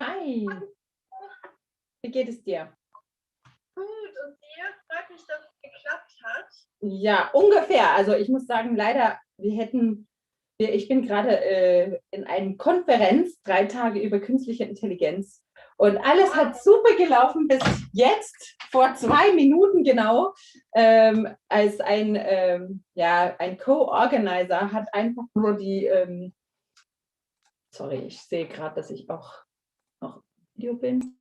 Hi, wie geht es dir? Gut, und dir? Freut mich, dass es geklappt hat. Ja, ungefähr. Also ich muss sagen, leider, ich bin gerade in einer Konferenz, 3 Tage über künstliche Intelligenz. Und alles hat super gelaufen bis jetzt, vor 2 Minuten genau, als ein Co-Organizer hat einfach nur sorry, ich sehe gerade, dass ich auch noch Video bin.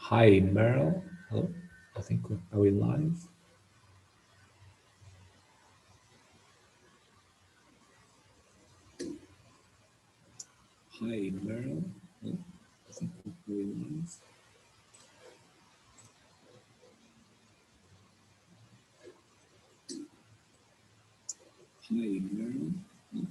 Hi, Meryl. Hello. I think are we live? Hi, Meryl. Hello. I think are we live? Hi, Meryl. Hello.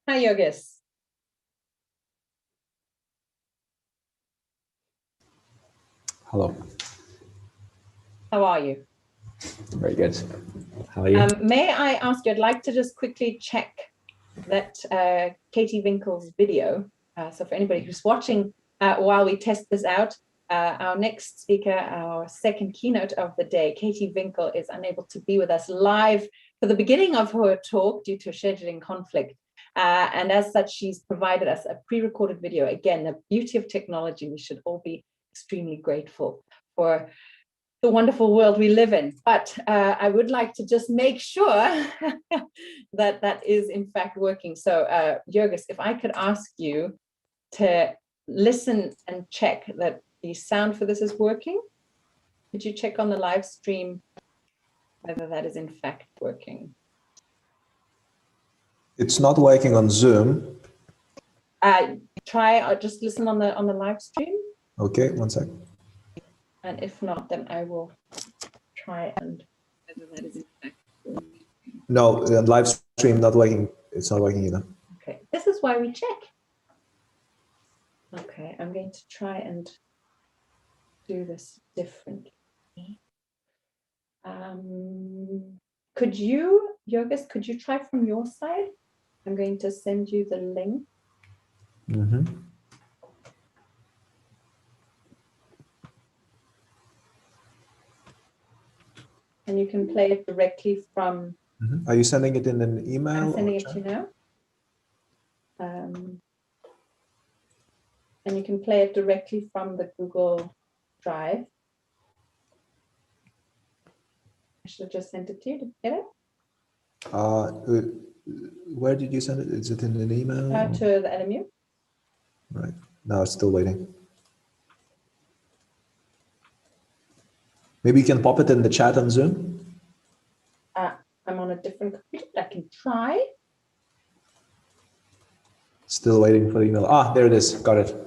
Hi, Yogis. Hello. How are you? Very good. How are you? May I ask you, I'd like to just quickly check that Katie Winkle's video. So for anybody who's watching while we test this out, our next speaker, our second keynote of the day, Katie Winkle, is unable to be with us live for the beginning of her talk due to a scheduling conflict. And as such, she's provided us a pre-recorded video. Again, the beauty of technology, we should all be extremely grateful for the wonderful world we live in. But I would like to just make sure that that is in fact working. So Jurgis, if I could ask you to listen and check that the sound for this is working. Could you check on the live stream whether that is in fact working? It's not working on Zoom. Try just listen on the live stream. Okay, one sec. And if not, then I will try and whether that is in fact working. No, live stream not working. It's not working either. Okay, this is why we check. Okay, I'm going to try and do this differently. Could you, Jurgis, could you try from your side? I'm going to send you the link. Mm-hmm. And you can play it directly from. Mm-hmm. Are you sending it in an email? I'm sending it to you now. And you can play it directly from the Google Drive. I should have just sent it to you. Did you get it? Where did you send it? Is it in an email? To the LMU. Right. No, it's still waiting. Maybe you can pop it in the chat on Zoom. I'm on a different computer. I can try. Still waiting for the email. Ah, there it is. Got it.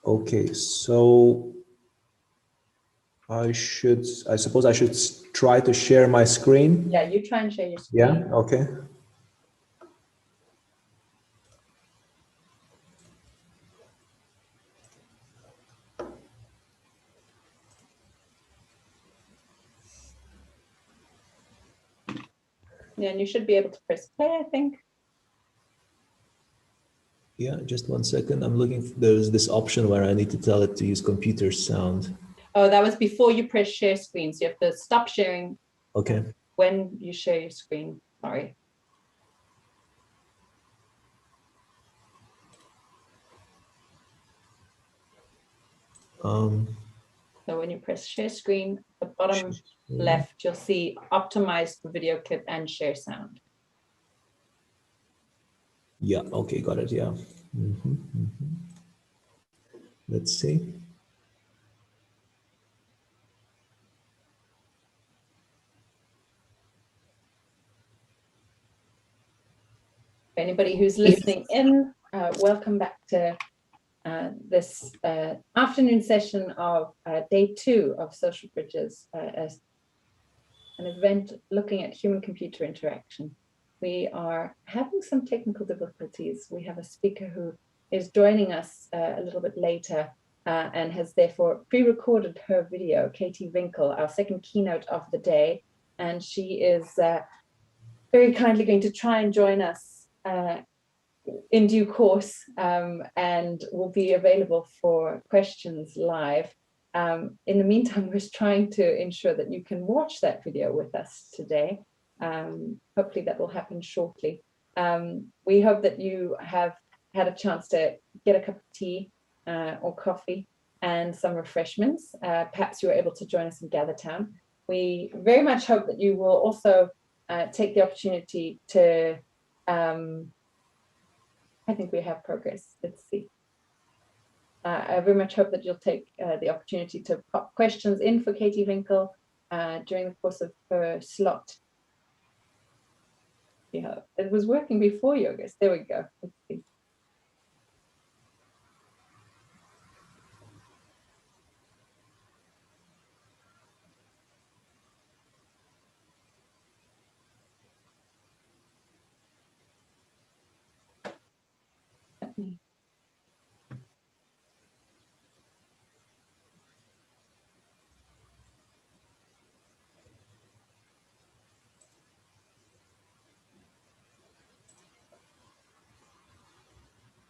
Okay, so I suppose I should try to share my screen. Yeah, you try and share your screen. Yeah, okay. Yeah, and you should be able to press play, I think. Yeah, just 1 second. I'm looking, there's this option where I need to tell it to use computer sound. Oh, that was before you press share screen. So you have to stop sharing. Okay. When you share your screen, sorry. So when you press share screen, the bottom left, you'll see optimize the video clip and share sound. Yeah, okay, got it, yeah. Let's see. Anybody who's listening in, welcome back to this afternoon session of day 2 of Social Bridges, as an event looking at human-computer interaction. We are having some technical difficulties. We have a speaker who is joining us a little bit later and has therefore pre-recorded her video, Katie Winkle, our second keynote of the day. And she is very kindly going to try and join us in due course and will be available for questions live. In the meantime, we're trying to ensure that you can watch that video with us today. Hopefully that will happen shortly. We hope that you have had a chance to get a cup of tea or coffee and some refreshments. Perhaps you were able to join us in Gathertown. We very much hope that you will also take the opportunity to I think we have progress. Let's see. I very much hope that you'll take the opportunity to pop questions in for Katie Winkle during the course of her slot. Yeah, it was working before you, I guess. There we go. Let's see.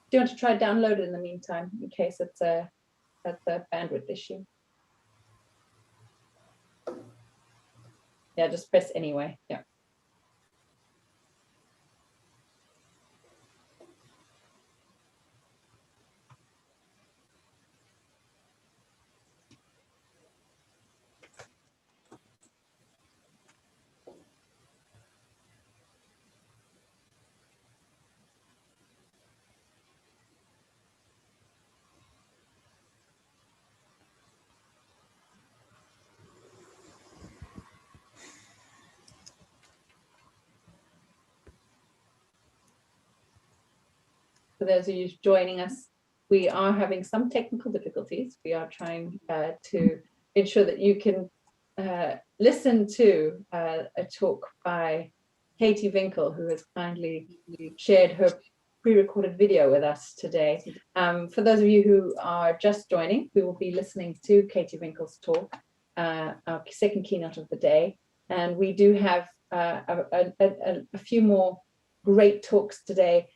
Do you want to try download it in the meantime, in case that's a bandwidth issue? Yeah, just press anyway. Yeah. For those of you joining us, we are having some technical difficulties. We are trying to ensure that you can listen to a talk by Katie Winkle, who has kindly shared her pre-recorded video with us today. For those of you who are just joining, we will be listening to Katie Winkle's talk, our second keynote of the day. And we do have a few more great talks today.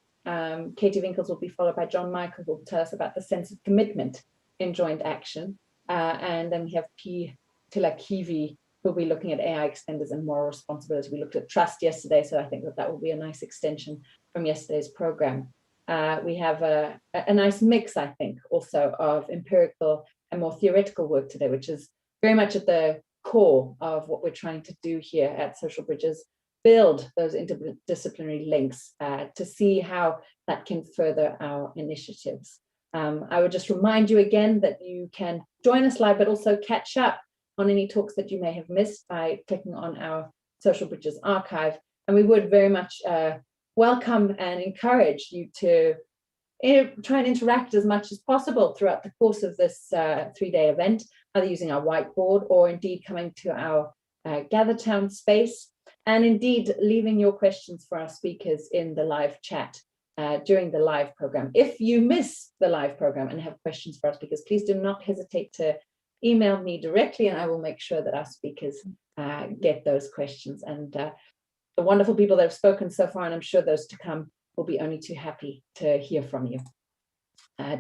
Katie Winkle's will be followed by John Michael, who will tell us about the sense of commitment in joint action. And then we have P. Tilakivi, who will be looking at AI extenders and moral responsibility. We looked at trust yesterday, so I think that that will be a nice extension from yesterday's program. We have a nice mix, I think, also of empirical and more theoretical work today, which is very much at the core of what we're trying to do here at Social Bridges. build those interdisciplinary links to see how that can further our initiatives. I would just remind you again that you can join us live, but also catch up on any talks that you may have missed by clicking on our Social Bridges archive. And we would very much welcome and encourage you to try and interact as much as possible throughout the course of this 3-day event, either using our whiteboard or indeed coming to our GatherTown space, and indeed leaving your questions for our speakers in the live chat during the live program. If you miss the live program and have questions for our speakers, please do not hesitate to email me directly, and I will make sure that our speakers get those questions. And the wonderful people that have spoken so far, and I'm sure those to come, will be only too happy to hear from you.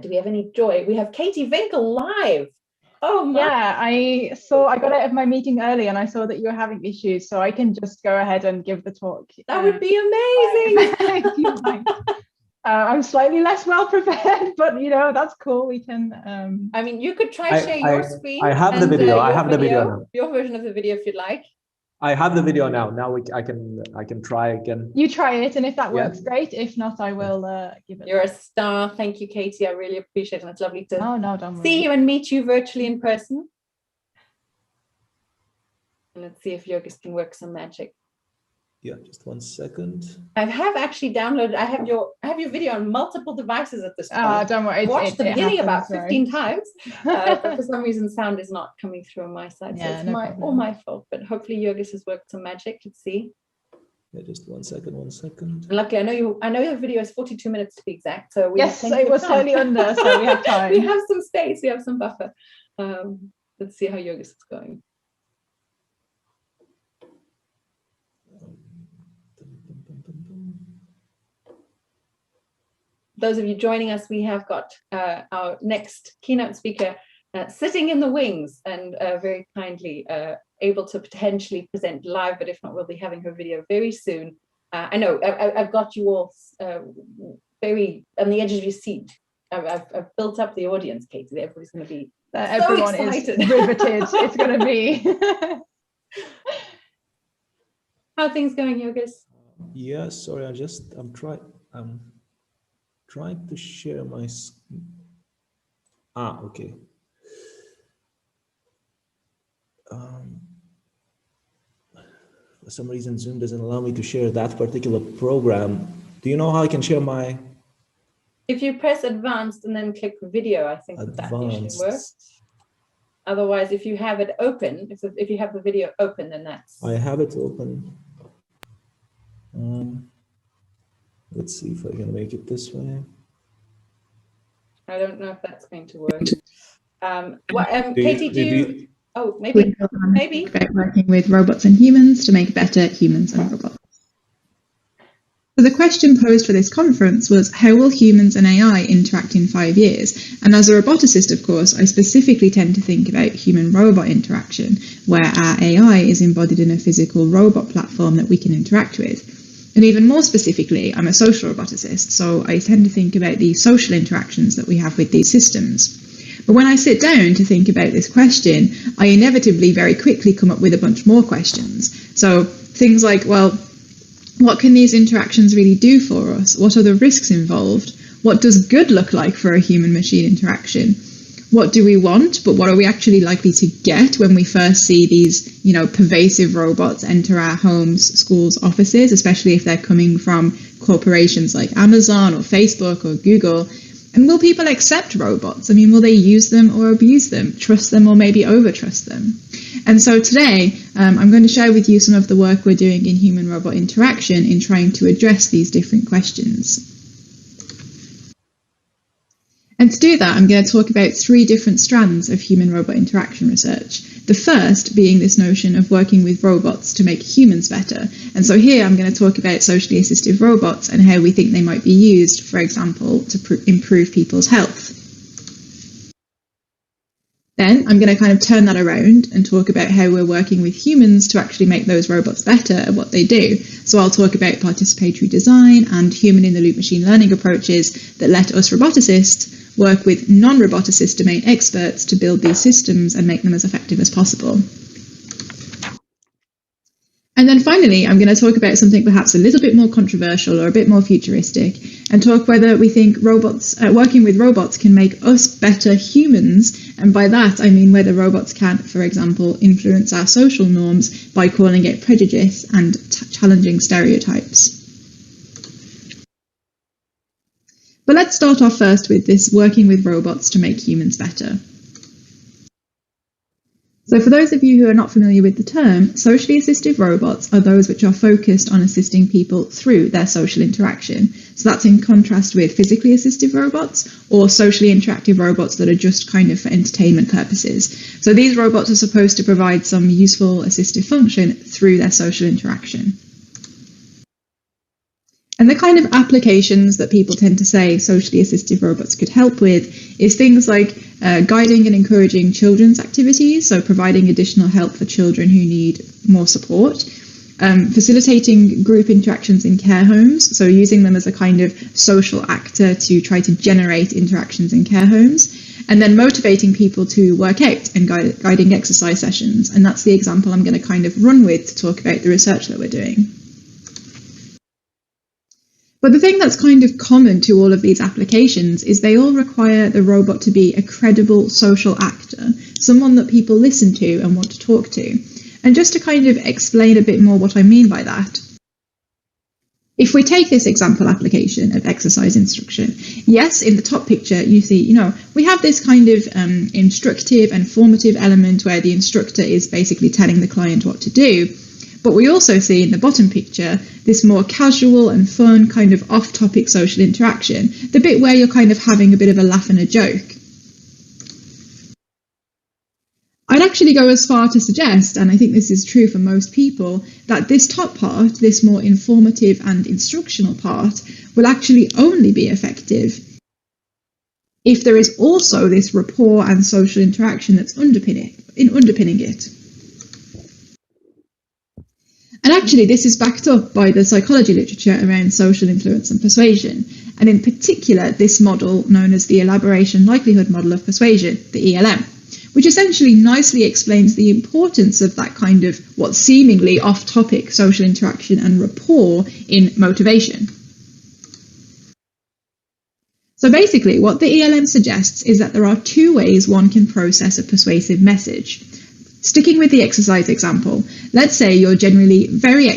Do we have any joy? We have Katie Winkel live. Oh my. Yeah, I got out of my meeting early and I saw that you were having issues, so I can just go ahead and give the talk. That would be amazing. I'm slightly less well prepared, but that's cool. We can. I mean, you could try share your screen. I have the video. I have the video now. Your version of the video, if you'd like. I have the video now. Now I can try again. You try it, and if that works, great. If not, I will give it. You're a star. Thank you, Katie. I really appreciate it. And it's lovely to don't see you and meet you virtually in person. And let's see if Jurgis can work some magic. Yeah, just 1 second. I have actually downloaded. I have your video on multiple devices at this point. Don't worry. I watched the beginning about 15 times, but for some reason sound is not coming through on my side. So it's all my fault. But hopefully Jurgis has worked some magic. Let's see. Yeah, just 1 second. 1 second. Luckily, I know your video is 42 minutes to be exact. So yes, it was slightly under, so we have time. We have some space. We have some buffer. Let's see how Jurgis is going. Those of you joining us, we have got our next keynote speaker sitting in the wings and very kindly able to potentially present live, but if not, we'll be having her video very soon. I know I've got you all very on the edge of your seat. I've built up the audience, Katie. Everybody's going to be everyone excited. Is riveted. It's going to be. How are things going, Jurgis? Yeah, sorry, I'm trying to share my okay. For some reason Zoom doesn't allow me to share that particular program. Do you know how I can share my? If you press advanced and then click video, I think that usually works. Otherwise, if you have it open, if you have the video open, then that's. I have it open. Let's see if I can make it this way. I don't know if that's going to work. Katie, do you? Oh, maybe. About working with robots and humans to make better humans and robots. So the question posed for this conference was, how will humans and AI interact in 5 years? And as a roboticist, of course, I specifically tend to think about human-robot interaction, where our AI is embodied in a physical robot platform that we can interact with. And even more specifically, I'm a social roboticist, so I tend to think about the social interactions that we have with these systems. But when I sit down to think about this question, I inevitably very quickly come up with a bunch more questions. So things like, well, what can these interactions really do for us? What are the risks involved? What does good look like for a human-machine interaction? What do we want, but what are we actually likely to get when we first see these, pervasive robots enter our homes, schools, offices, especially if they're coming from corporations like Amazon or Facebook or Google? And will people accept robots? I mean, will they use them or abuse them, trust them or maybe overtrust them? And so today, I'm going to share with you some of the work we're doing in human-robot interaction in trying to address these different questions. And to do that, I'm going to talk about 3 different strands of human-robot interaction research. The first being this notion of working with robots to make humans better. And so here I'm going to talk about socially assistive robots and how we think they might be used, for example, to improve people's health. Then I'm going to kind of turn that around and talk about how we're working with humans to actually make those robots better at what they do. So I'll talk about participatory design and human-in-the-loop machine learning approaches that let us roboticists work with non-roboticist domain experts to build these systems and make them as effective as possible. And then finally, I'm going to talk about something perhaps a little bit more controversial or a bit more futuristic, and talk whether we think robots, working with robots can make us better humans. And by that, I mean whether robots can, for example, influence our social norms by calling out prejudice and challenging stereotypes. But let's start off first with this working with robots to make humans better. So for those of you who are not familiar with the term, socially assistive robots are those which are focused on assisting people through their social interaction. So that's in contrast with physically assistive robots or socially interactive robots that are just kind of for entertainment purposes. So these robots are supposed to provide some useful assistive function through their social interaction. And the kind of applications that people tend to say socially assistive robots could help with is things like guiding and encouraging children's activities, so providing additional help for children who need more support, facilitating group interactions in care homes, so using them as a kind of social actor to try to generate interactions in care homes, and then motivating people to work out and guiding exercise sessions. And that's the example I'm going to kind of run with to talk about the research that we're doing. But the thing that's kind of common to all of these applications is they all require the robot to be a credible social actor, someone that people listen to and want to talk to. And just to kind of explain a bit more what I mean by that, if we take this example application of exercise instruction, yes, in the top picture, you see, we have this kind of instructive and formative element where the instructor is basically telling the client what to do. But we also see in the bottom picture this more casual and fun kind of off-topic social interaction, the bit where you're kind of having a bit of a laugh and a joke. I'd actually go as far to suggest, and I think this is true for most people, that this top part, this more informative and instructional part, will actually only be effective if there is also this rapport and social interaction that's underpinning it. And actually, this is backed up by the psychology literature around social influence and persuasion, and in particular, this model known as the elaboration likelihood model of persuasion, the ELM, which essentially nicely explains the importance of that kind of what's seemingly off-topic social interaction and rapport in motivation. So basically, what the ELM suggests is that there are two ways one can process a persuasive message. Sticking with the exercise example, let's say you're generally very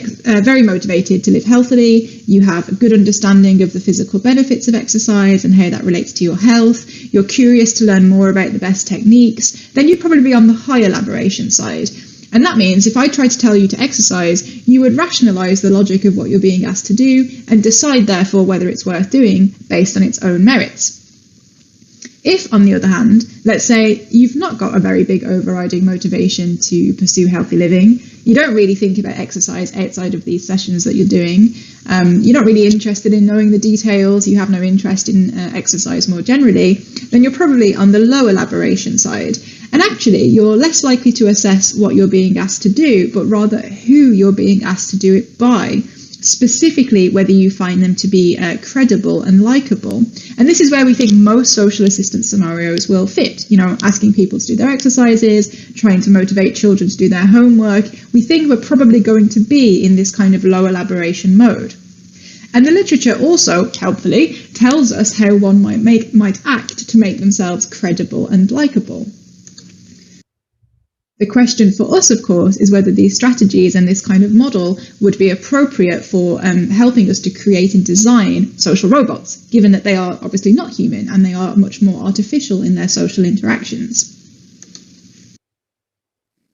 motivated to live healthily, you have a good understanding of the physical benefits of exercise and how that relates to your health, you're curious to learn more about the best techniques, then you'd probably be on the high elaboration side. And that means if I tried to tell you to exercise, you would rationalise the logic of what you're being asked to do and decide therefore whether it's worth doing based on its own merits. If, on the other hand, let's say you've not got a very big overriding motivation to pursue healthy living, you don't really think about exercise outside of these sessions that you're doing, you're not really interested in knowing the details, you have no interest in exercise more generally, then you're probably on the low elaboration side. And actually, you're less likely to assess what you're being asked to do, but rather who you're being asked to do it by. Specifically whether you find them to be credible and likable. And this is where we think most social assistance scenarios will fit. Asking people to do their exercises, trying to motivate children to do their homework. We think we're probably going to be in this kind of low elaboration mode. And the literature also, helpfully, tells us how one might act to make themselves credible and likable. The question for us, of course, is whether these strategies and this kind of model would be appropriate for helping us to create and design social robots, given that they are obviously not human and they are much more artificial in their social interactions.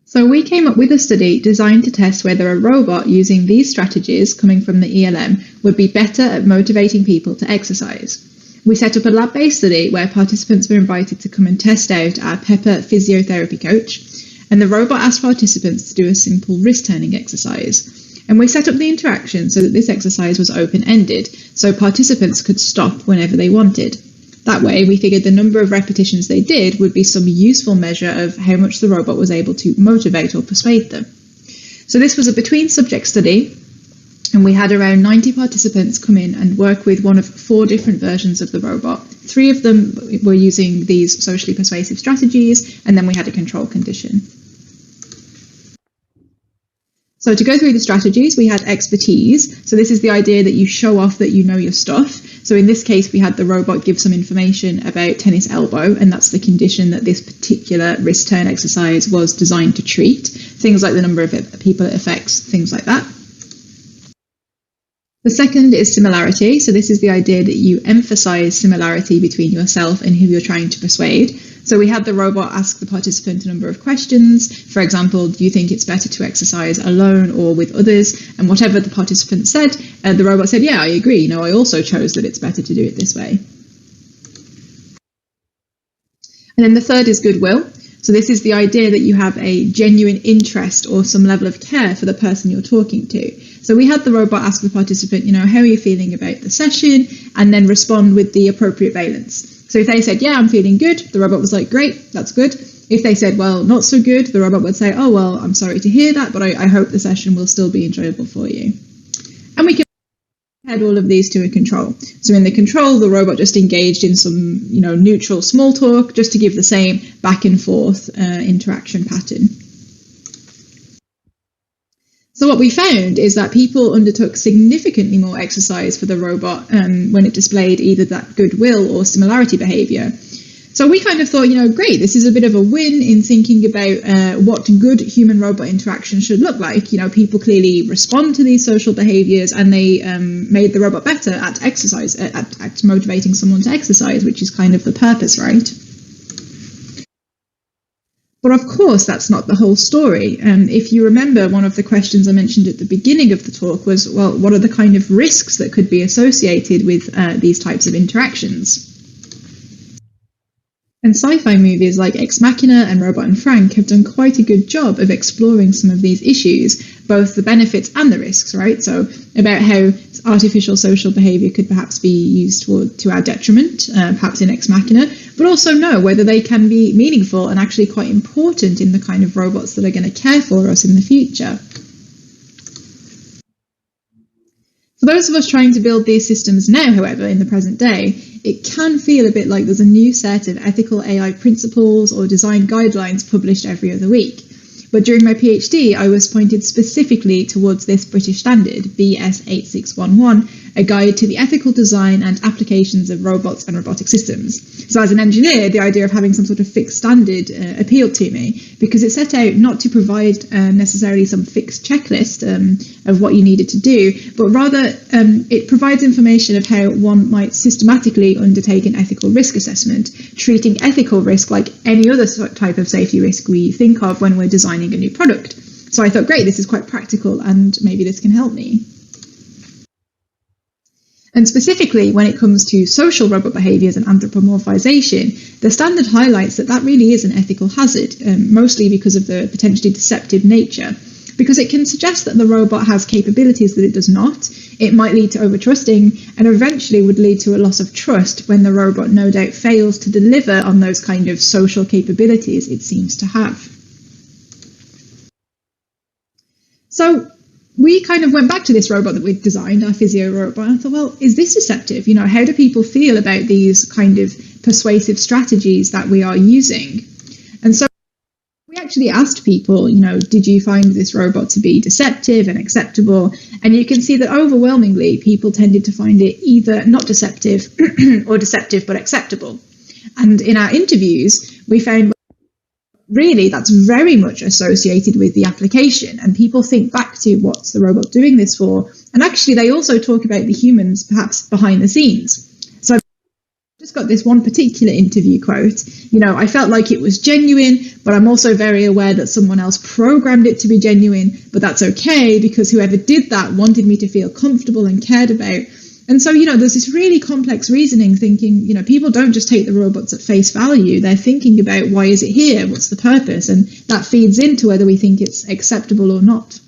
So we came up with a study designed to test whether a robot using these strategies coming from the ELM would be better at motivating people to exercise. We set up a lab-based study where participants were invited to come and test out our Pepper physiotherapy coach, and the robot asked participants to do a simple wrist-turning exercise. And we set up the interaction so that this exercise was open-ended, so participants could stop whenever they wanted. That way, we figured the number of repetitions they did would be some useful measure of how much the robot was able to motivate or persuade them. So this was a between-subject study, and we had around 90 participants come in and work with one of 4 different versions of the robot. 3 of them were using these socially persuasive strategies, and then we had a control condition. So to go through the strategies, we had expertise. So this is the idea that you show off that you know your stuff. So in this case, we had the robot give some information about tennis elbow, and that's the condition that this particular wrist turn exercise was designed to treat. Things like the number of people it affects, things like that. The second is similarity. So this is the idea that you emphasize similarity between yourself and who you're trying to persuade. So we had the robot ask the participant a number of questions. For example, do you think it's better to exercise alone or with others? And whatever the participant said, the robot said, yeah, I agree. You know, I also chose that it's better to do it this way. And then the third is goodwill. So this is the idea that you have a genuine interest or some level of care for the person you're talking to. So we had the robot ask the participant, you know, how are you feeling about the session? And then respond with the appropriate valence. So if they said, yeah, I'm feeling good, the robot was like, great, that's good. If they said, well, not so good, the robot would say, oh, well, I'm sorry to hear that, but I hope the session will still be enjoyable for you. And we can add all of these to a control. So in the control, the robot just engaged in some, you know, neutral small talk just to give the same back and forth interaction pattern. So what we found is that people undertook significantly more exercise for the robot when it displayed either that goodwill or similarity behavior. So we kind of thought, you know, great, this is a bit of a win in thinking about what good human-robot interaction should look like. You know, people clearly respond to these social behaviors, and they made the robot better at exercise, at motivating someone to exercise, which is kind of the purpose, right? But of course, that's not the whole story. If you remember, one of the questions I mentioned at the beginning of the talk was, well, what are the kind of risks that could be associated with these types of interactions? And sci-fi movies like Ex Machina and Robot and Frank have done quite a good job of exploring some of these issues, both the benefits and the risks, right? So about how artificial social behavior could perhaps be used to our detriment, perhaps in Ex Machina, but also know whether they can be meaningful and actually quite important in the kind of robots that are going to care for us in the future. For those of us trying to build these systems now, however, in the present day, it can feel a bit like there's a new set of ethical AI principles or design guidelines published every other week. But during my PhD, I was pointed specifically towards this British standard, BS 8611, a guide to the ethical design and applications of robots and robotic systems. So as an engineer, the idea of having some sort of fixed standard appealed to me, because it set out not to provide necessarily some fixed checklist of what you needed to do, but rather it provides information of how one might systematically undertake an ethical risk assessment, treating ethical risk like any other type of safety risk we think of when we're designing a new product. So I thought, great, this is quite practical and maybe this can help me. And specifically, when it comes to social robot behaviors and anthropomorphization, the standard highlights that really is an ethical hazard, mostly because of the potentially deceptive nature. Because it can suggest that the robot has capabilities that it does not. It might lead to overtrusting, and eventually would lead to a loss of trust when the robot no doubt fails to deliver on those kind of social capabilities it seems to have. So we kind of went back to this robot that we'd designed, our physio robot, and I thought, well, is this deceptive? You know, how do people feel about these kind of persuasive strategies that we are using? And so we actually asked people, you know, did you find this robot to be deceptive and acceptable? And you can see that overwhelmingly people tended to find it either not deceptive or deceptive but acceptable. And in our interviews, we found really that's very much associated with the application, and people think back to what's the robot doing this for, and actually they also talk about the humans perhaps behind the scenes. So I've just got this one particular interview quote, you know, I felt like it was genuine, but I'm also very aware that someone else programmed it to be genuine, but that's okay because whoever did that wanted me to feel comfortable and cared about. And so, you know, there's this really complex reasoning thinking, you know, people don't just take the robots at face value. They're thinking about why is it here? What's the purpose? And that feeds into whether we think it's acceptable or not.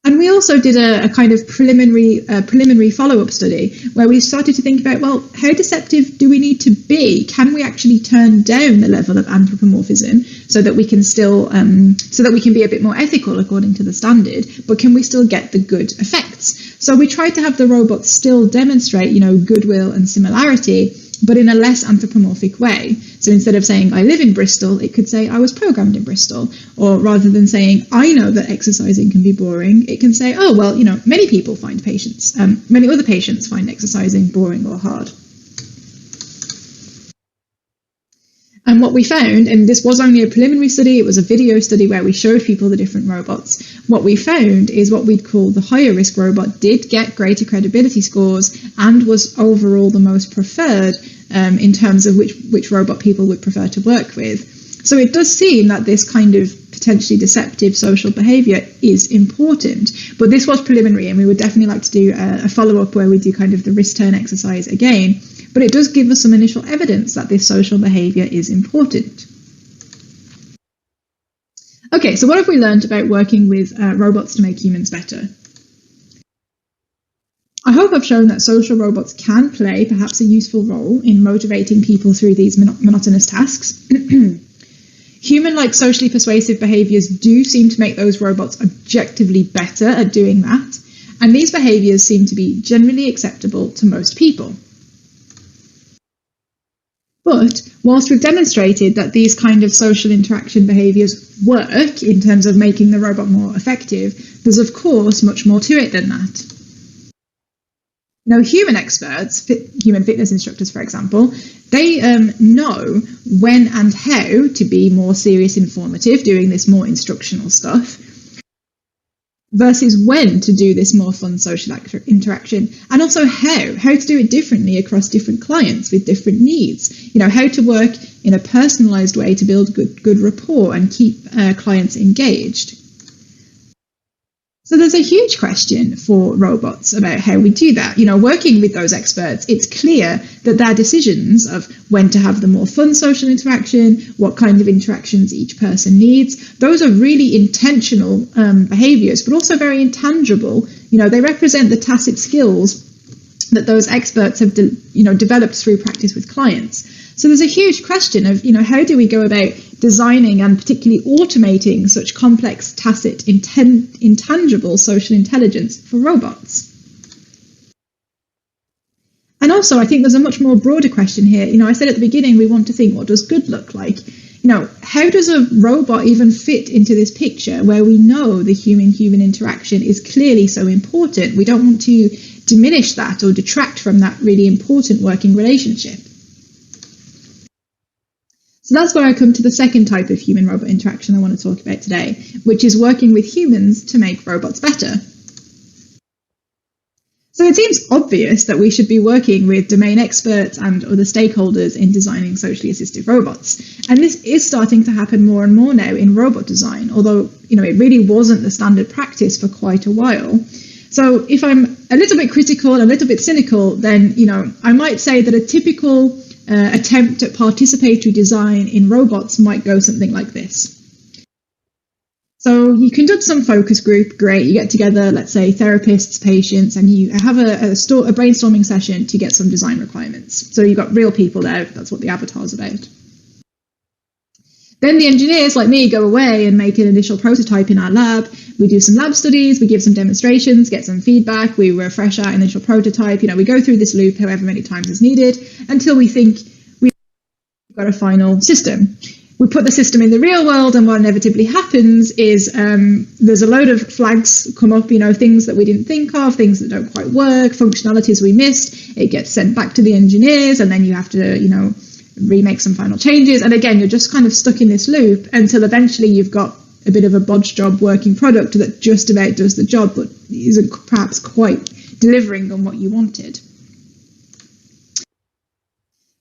And we also did a kind of preliminary follow-up study where we started to think about, well, how deceptive do we need to be? Can we actually turn down the level of anthropomorphism so that we can still, so that we can be a bit more ethical according to the standard, but can we still get the good effects? So we tried to have the robots still demonstrate, you know, goodwill and similarity, but in a less anthropomorphic way. So instead of saying, I live in Bristol, it could say, I was programmed in Bristol. Or rather than saying, I know that exercising can be boring, it can say, oh, well, many people find many other patients find exercising boring or hard. And what we found, and this was only a preliminary study, it was a video study where we showed people the different robots. What we found is what we'd call the higher risk robot did get greater credibility scores and was overall the most preferred in terms of which robot people would prefer to work with. So it does seem that this kind of potentially deceptive social behaviour is important. But this was preliminary, and we would definitely like to do a follow-up where we do kind of the risk turn exercise again. But it does give us some initial evidence that this social behaviour is important. Okay, so what have we learned about working with robots to make humans better? I hope I've shown that social robots can play perhaps a useful role in motivating people through these monotonous tasks. Human-like socially persuasive behaviours do seem to make those robots objectively better at doing that, and these behaviours seem to be generally acceptable to most people. But whilst we've demonstrated that these kind of social interaction behaviours work in terms of making the robot more effective, there's of course much more to it than that. Now, human experts, human fitness instructors, for example, they know when and how to be more serious informative, doing this more instructional stuff, versus when to do this more fun social interaction, and also how to do it differently across different clients with different needs. How to work in a personalized way to build good rapport and keep clients engaged. So there's a huge question for robots about how we do that. Working with those experts, it's clear that their decisions of when to have the more fun social interaction, what kind of interactions each person needs, those are really intentional behaviours, but also very intangible. They represent the tacit skills that those experts have developed through practice with clients. So there's a huge question of, how do we go about designing and particularly automating such complex, tacit, intangible social intelligence for robots? And also, I think there's a much more broader question here. I said at the beginning, we want to think, what does good look like? How does a robot even fit into this picture where we know the human-human interaction is clearly so important? We don't want to diminish that or detract from that really important working relationship. So that's where I come to the second type of human-robot interaction I want to talk about today, which is working with humans to make robots better. So it seems obvious that we should be working with domain experts and other stakeholders in designing socially assistive robots. And this is starting to happen more and more now in robot design, although it really wasn't the standard practice for quite a while. So if I'm a little bit critical and a little bit cynical, then I might say that a typical attempt at participatory design in robots might go something like this. So you conduct some focus group, great, you get together, let's say therapists, patients, and you have a brainstorming session to get some design requirements. So you've got real people there, that's what the avatar's about. Then the engineers like me go away and make an initial prototype in our lab. We do some lab studies, we give some demonstrations, get some feedback, we refresh our initial prototype. We go through this loop however many times is needed until we think we've got a final system. We put the system in the real world, and what inevitably happens is there's a load of flags come up, things that we didn't think of, things that don't quite work, functionalities we missed. It gets sent back to the engineers, and then you have to, remake some final changes. And again, you're just kind of stuck in this loop until eventually you've got a bit of a bodge job working product that just about does the job, but isn't perhaps quite delivering on what you wanted.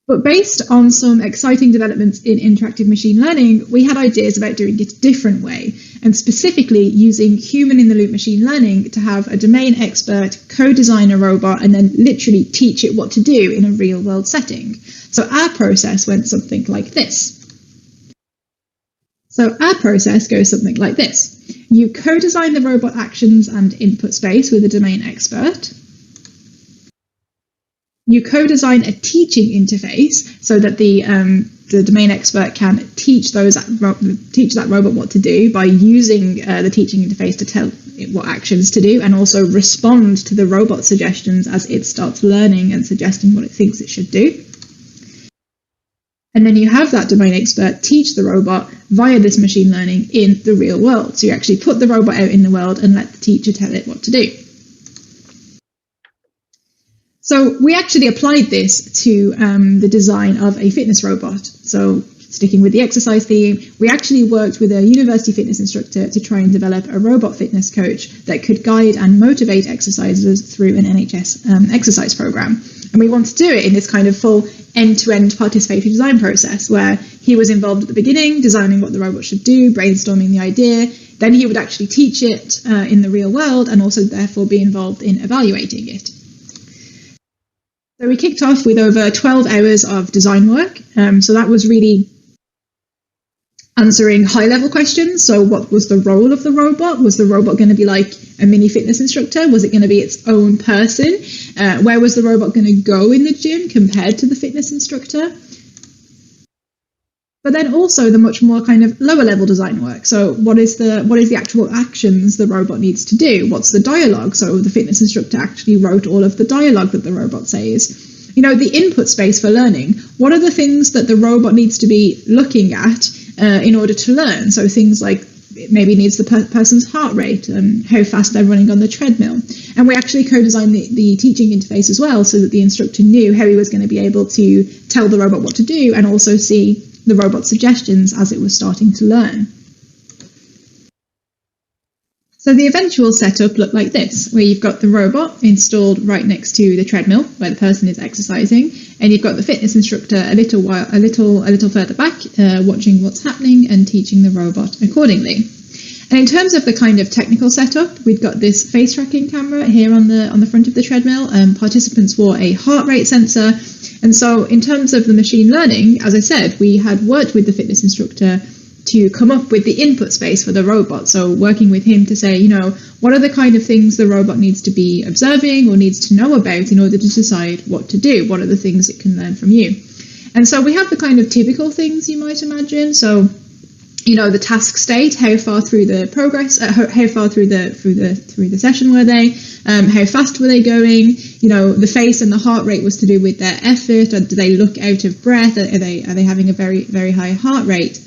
But based on some exciting developments in interactive machine learning, we had ideas about doing it a different way, and specifically using human-in-the-loop machine learning to have a domain expert co-design a robot and then literally teach it what to do in a real-world setting. So our process went something like this. So our process goes something like this. You co-design the robot actions and input space with a domain expert. You co-design a teaching interface so that the domain expert can teach that robot what to do by using the teaching interface to tell it what actions to do, and also respond to the robot suggestions as it starts learning and suggesting what it thinks it should do. And then you have that domain expert teach the robot via this machine learning in the real world. So you actually put the robot out in the world and let the teacher tell it what to do. So we actually applied this to the design of a fitness robot. So sticking with the exercise theme, we actually worked with a university fitness instructor to try and develop a robot fitness coach that could guide and motivate exercisers through an NHS exercise program. And we wanted to do it in this kind of full end-to-end participatory design process where he was involved at the beginning, designing what the robot should do, brainstorming the idea. Then he would actually teach it in the real world and also therefore be involved in evaluating it. So we kicked off with over 12 hours of design work. So that was really answering high-level questions. So what was the role of the robot? Was the robot going to be like a mini fitness instructor? Was it going to be its own person? Where was the robot going to go in the gym compared to the fitness instructor? But then also the much more kind of lower level design work. So what is the actual actions the robot needs to do? What's the dialogue? So the fitness instructor actually wrote all of the dialogue that the robot says. You know, the input space for learning. What are the things that the robot needs to be looking at in order to learn? So things like it maybe needs the person's heart rate and how fast they're running on the treadmill. And we actually co-designed the teaching interface as well so that the instructor knew how he was going to be able to tell the robot what to do and also see the robot's suggestions as it was starting to learn. So the eventual setup looked like this, where you've got the robot installed right next to the treadmill where the person is exercising, and you've got the fitness instructor a little further back, watching what's happening and teaching the robot accordingly. And in terms of the kind of technical setup, we've got this face tracking camera here on the front of the treadmill. Participants wore a heart rate sensor. And so in terms of the machine learning, as I said, we had worked with the fitness instructor to come up with the input space for the robot. So working with him to say, you know, what are the kind of things the robot needs to be observing or needs to know about in order to decide what to do? What are the things it can learn from you? And so we have the kind of typical things you might imagine. So, you know, the task state, how far through the progress, how far through the session were they, how fast were they going, you know, the face and the heart rate was to do with their effort, or do they look out of breath, are they having a very, very high heart rate?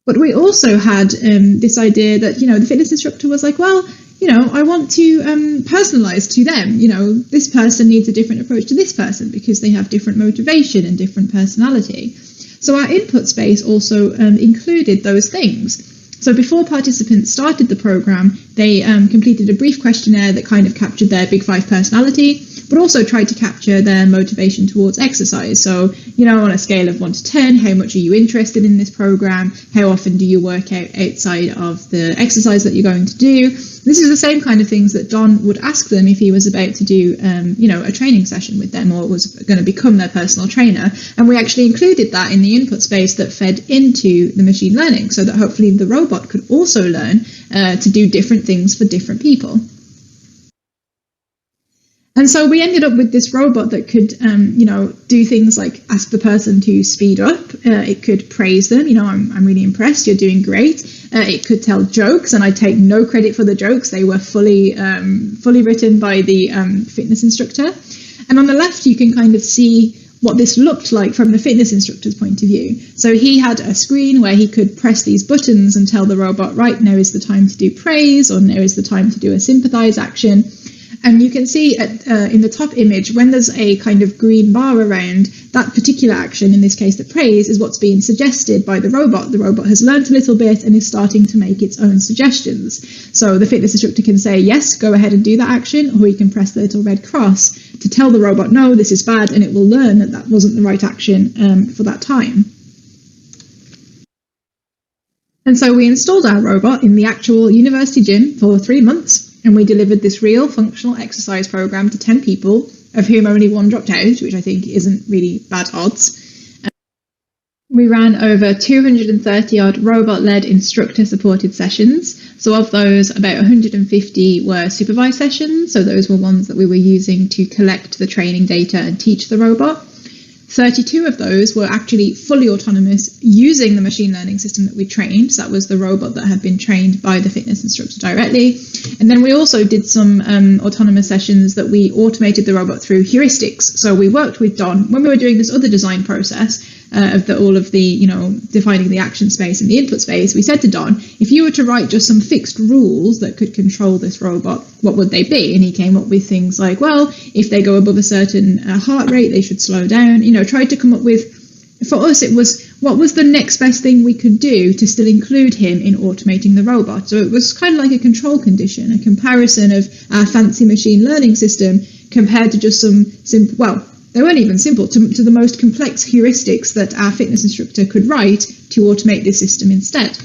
But we also had this idea that, you know, the fitness instructor was like, well, you know, I want to personalize to them, you know, this person needs a different approach to this person because they have different motivation and different personality. So our input space also included those things. So before participants started the program, they completed a brief questionnaire that kind of captured their Big Five personality, but also tried to capture their motivation towards exercise. So, you know, on a scale of 1 to 10, how much are you interested in this program? How often do you work out outside of the exercise that you're going to do? This is the same kind of things that Don would ask them if he was about to do, you know, a training session with them or was going to become their personal trainer. And we actually included that in the input space that fed into the machine learning so that hopefully the robot could also learn to do different things for different people. And so we ended up with this robot that could, you know, do things like ask the person to speed up. It could praise them. You know, I'm really impressed. You're doing great. It could tell jokes, and I take no credit for the jokes. They were fully written by the fitness instructor. And on the left, you can kind of see what this looked like from the fitness instructor's point of view. So he had a screen where he could press these buttons and tell the robot, right, now is the time to do praise, or now is the time to do a sympathize action. And you can see in the top image, when there's a kind of green bar around, that particular action, in this case the praise, is what's being suggested by the robot. The robot has learned a little bit and is starting to make its own suggestions. So the fitness instructor can say, yes, go ahead and do that action, or he can press the little red cross to tell the robot, no, this is bad, and it will learn that that wasn't the right action for that time. And so we installed our robot in the actual university gym for 3 months. And we delivered this real functional exercise program to 10 people, of whom only 1 dropped out, which I think isn't really bad odds. We ran over 230 odd robot-led instructor-supported sessions. So of those, about 150 were supervised sessions. So those were ones that we were using to collect the training data and teach the robot. 32 of those were actually fully autonomous using the machine learning system that we trained. So that was the robot that had been trained by the fitness instructor directly. And then we also did some autonomous sessions that we automated the robot through heuristics. So we worked with Don when we were doing this other design process of all of the, defining the action space and the input space. We said to Don, if you were to write just some fixed rules that could control this robot, what would they be? And he came up with things like, well, if they go above a certain heart rate, they should slow down. Tried to come up with, for us, it was what was the next best thing we could do to still include him in automating the robot. So it was kind of like a control condition, a comparison of our fancy machine learning system compared to just some simple, well, they weren't even simple, to the most complex heuristics that our fitness instructor could write to automate this system instead.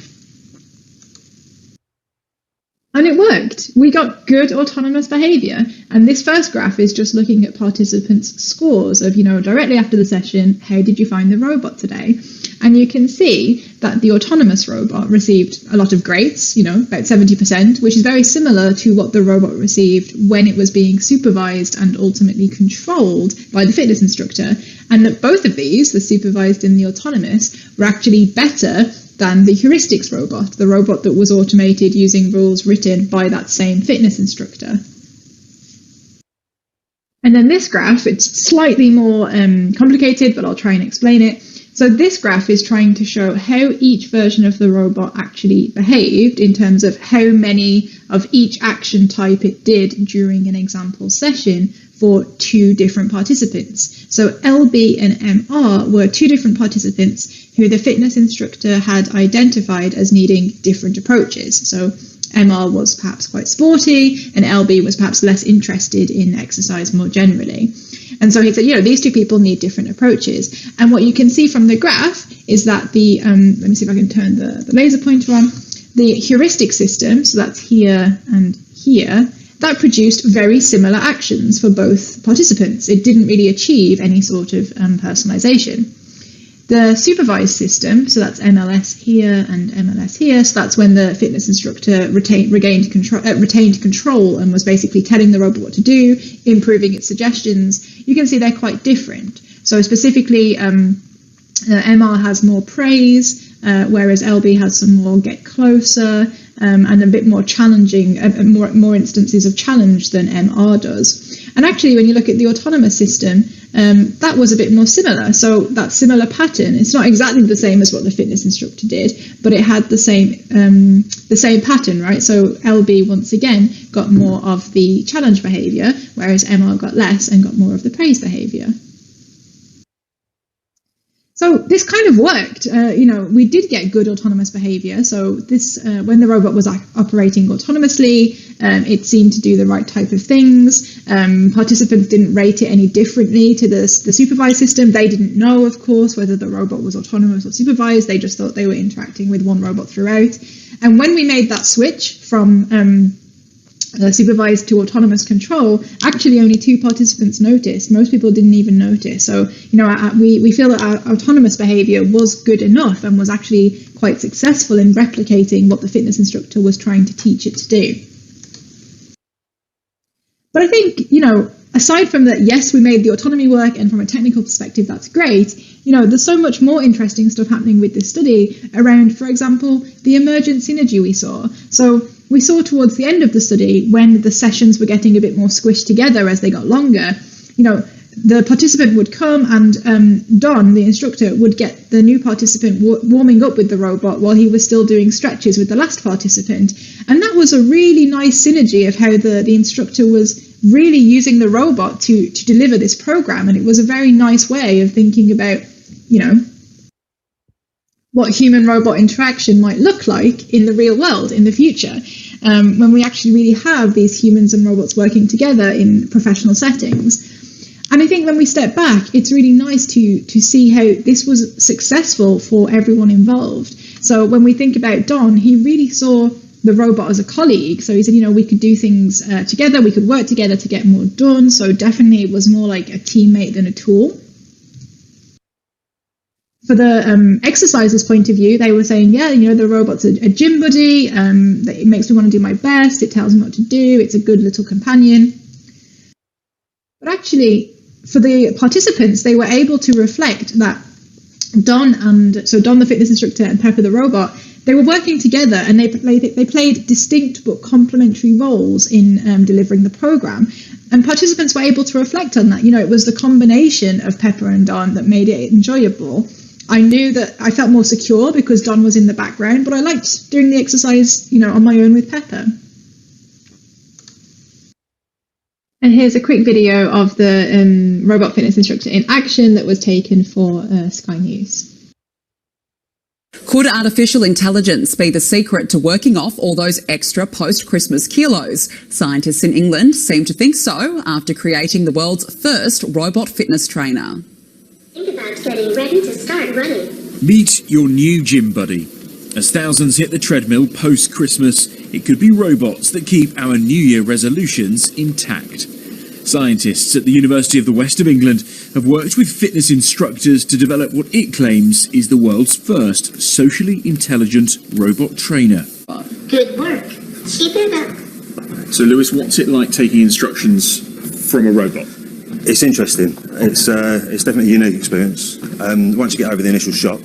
And it worked. We got good autonomous behavior. And this first graph is just looking at participants' scores of, directly after the session, how did you find the robot today? And you can see that the autonomous robot received a lot of grades, about 70%, which is very similar to what the robot received when it was being supervised and ultimately controlled by the fitness instructor. And that both of these, the supervised and the autonomous, were actually better than the heuristics robot, the robot that was automated using rules written by that same fitness instructor. And then this graph, it's slightly more complicated, but I'll try and explain it. So this graph is trying to show how each version of the robot actually behaved in terms of how many of each action type it did during an example session for two different participants. So LB and MR were two different participants who the fitness instructor had identified as needing different approaches. So MR was perhaps quite sporty and LB was perhaps less interested in exercise more generally. And so he said, these two people need different approaches. And what you can see from the graph is that the, let me see if I can turn the laser pointer on, the heuristic system, so that's here and here, that produced very similar actions for both participants. It didn't really achieve any sort of personalization. The supervised system, so that's MLS here and MLS here, so that's when the fitness instructor retained control and was basically telling the robot what to do, improving its suggestions. You can see they're quite different. So specifically, MR has more praise, whereas LB has some more get closer and a bit more challenging, more instances of challenge than MR does. And actually, when you look at the autonomous system, that was a bit more similar. So that similar pattern, it's not exactly the same as what the fitness instructor did, but it had the same pattern, right? So LB once again got more of the challenge behavior, whereas MR got less and got more of the praise behavior. So this kind of worked. We did get good autonomous behavior. So this, when the robot was operating autonomously, it seemed to do the right type of things. Participants didn't rate it any differently to the supervised system. They didn't know, of course, whether the robot was autonomous or supervised. They just thought they were interacting with one robot throughout. And when we made that switch from supervised to autonomous control, actually only 2 participants noticed. Most people didn't even notice. So, we feel that our autonomous behavior was good enough and was actually quite successful in replicating what the fitness instructor was trying to teach it to do. But I think, aside from that, yes, we made the autonomy work, and from a technical perspective, that's great. There's so much more interesting stuff happening with this study around, for example, the emergent synergy we saw. So we saw towards the end of the study, when the sessions were getting a bit more squished together as they got longer, the participant would come and Don, the instructor, would get the new participant warming up with the robot while he was still doing stretches with the last participant. And that was a really nice synergy of how the instructor was really using the robot to deliver this program. And it was a very nice way of thinking about, what human-robot interaction might look like in the real world in the future, when we actually really have these humans and robots working together in professional settings. And I think when we step back, it's really nice to see how this was successful for everyone involved. So when we think about Don, he really saw the robot as a colleague. So he said, we could do things together, we could work together to get more done. So definitely it was more like a teammate than a tool. For the exercises point of view, they were saying, the robot's a gym buddy, it makes me want to do my best, it tells me what to do, it's a good little companion. But actually, for the participants, they were able to reflect that Don, the fitness instructor, and Pepper the robot, they were working together, and they played distinct but complementary roles in delivering the program. And participants were able to reflect on that. It was the combination of Pepper and Don that made it enjoyable. I knew that I felt more secure because Don was in the background, but I liked doing the exercise, on my own with Pepper. And here's a quick video of the robot fitness instructor in action that was taken for Sky News. Could artificial intelligence be the secret to working off all those extra post-Christmas kilos? Scientists in England seem to think so after creating the world's first robot fitness trainer. Think about getting ready to start running. Meet your new gym buddy. As thousands hit the treadmill post-Christmas, it could be robots that keep our New Year resolutions intact. Scientists at the University of the West of England have worked with fitness instructors to develop what it claims is the world's first socially intelligent robot trainer. Good work. Keep it up. So, Lewis, what's it like taking instructions from a robot? It's interesting. It's definitely a unique experience. Once you get over the initial shock,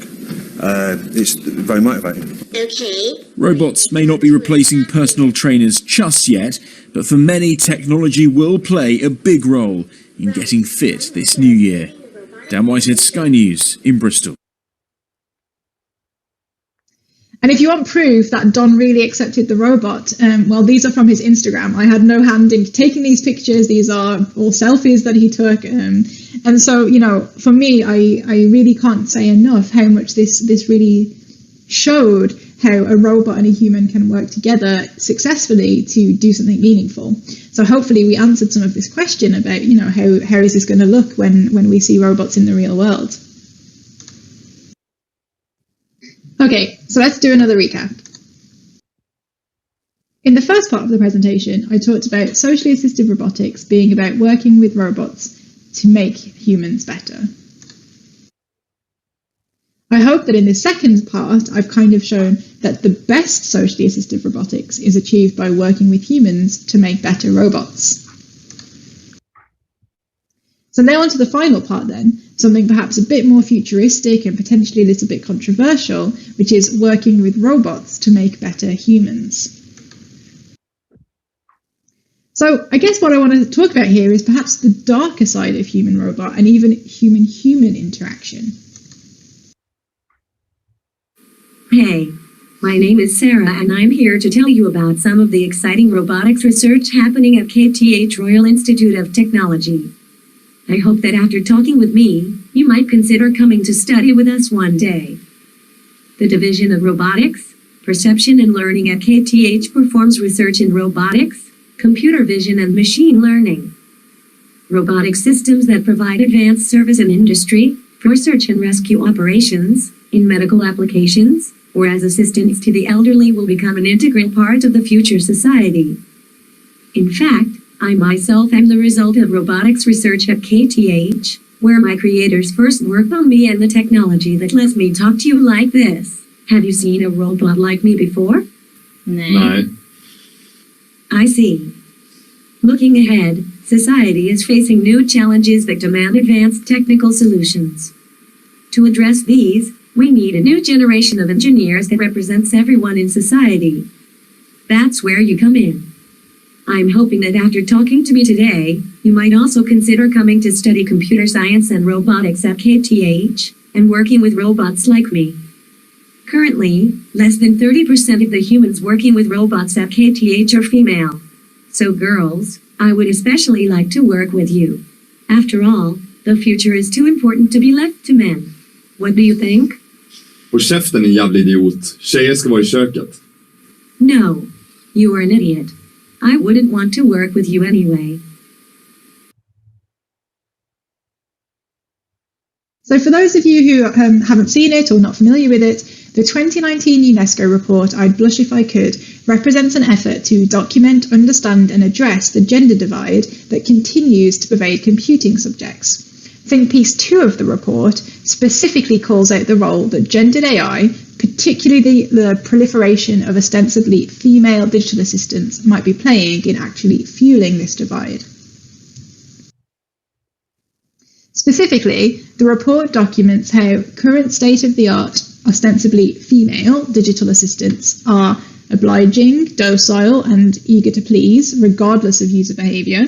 it's very motivating. Okay. Robots may not be replacing personal trainers just yet, but for many, technology will play a big role in getting fit this new year. Dan Whitehead, Sky News in Bristol. And if you want proof that Don really accepted the robot, well, these are from his Instagram. I had no hand in taking these pictures. These are all selfies that he took. And so, for me, I really can't say enough how much this really showed how a robot and a human can work together successfully to do something meaningful. So hopefully we answered some of this question about, how is this going to look when we see robots in the real world? Okay, so let's do another recap. In the first part of the presentation, I talked about socially assisted robotics being about working with robots to make humans better. I hope that in this second part, I've kind of shown that the best socially assisted robotics is achieved by working with humans to make better robots. So now on to the final part then, something perhaps a bit more futuristic and potentially a little bit controversial, which is working with robots to make better humans. So I guess what I want to talk about here is perhaps the darker side of human-robot and even human-human interaction. Hey, my name is Sarah and I'm here to tell you about some of the exciting robotics research happening at KTH Royal Institute of Technology. I hope that after talking with me, you might consider coming to study with us one day. The Division of Robotics, Perception and Learning at KTH performs research in robotics, computer vision and machine learning. Robotic systems that provide advanced service in industry, for search and rescue operations, in medical applications, or as assistants to the elderly will become an integral part of the future society. In fact, I myself am the result of robotics research at KTH, where my creators first worked on me and the technology that lets me talk to you like this. Have you seen a robot like me before? No. I see. Looking ahead, society is facing new challenges that demand advanced technical solutions. To address these, we need a new generation of engineers that represents everyone in society. That's where you come in. I'm hoping that after talking to me today, you might also consider coming to study computer science and robotics at KTH, and working with robots like me. Currently, less than 30% of the humans working with robots at KTH are female. So girls, I would especially like to work with you. After all, the future is too important to be left to men. What do you think? Och käften är jävla idiot. Tjejer ska vara I köket. No. You are an idiot. I wouldn't want to work with you anyway. So for those of you who haven't seen it or not familiar with it, the 2019 UNESCO report, I'd Blush If I Could, represents an effort to document, understand and address the gender divide that continues to pervade computing subjects. Think piece 2 of the report specifically calls out the role that gendered AI, particularly the proliferation of ostensibly female digital assistants, might be playing in actually fueling this divide. Specifically, the report documents how current state-of-the-art, ostensibly female digital assistants are obliging, docile, and eager to please, regardless of user behaviour,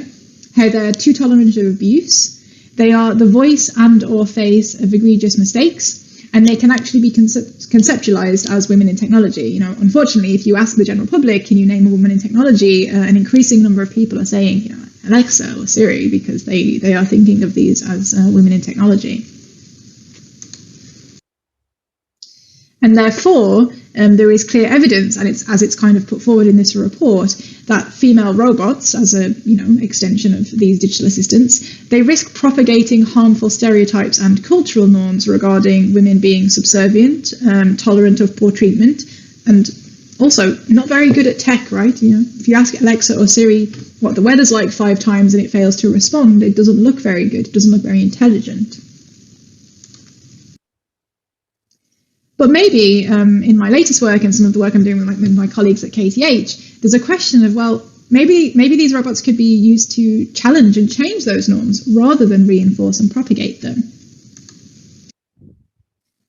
how they're too tolerant of abuse, they are the voice and or face of egregious mistakes, and they can actually be conceptualized as women in technology. You know, unfortunately, if you ask the general public, can you name a woman in technology, an increasing number of people are saying, you know, Alexa or Siri, because they are thinking of these as women in technology. And therefore, there is clear evidence, and it's kind of put forward in this report, that female robots, as a extension of these digital assistants, they risk propagating harmful stereotypes and cultural norms regarding women being subservient, tolerant of poor treatment, and also not very good at tech, right? You know, if you ask Alexa or Siri what the weather's like 5 times and it fails to respond, it doesn't look very good. It doesn't look very intelligent. But maybe in my latest work and some of the work I'm doing with my colleagues at KTH, there's a question of, well, maybe these robots could be used to challenge and change those norms rather than reinforce and propagate them.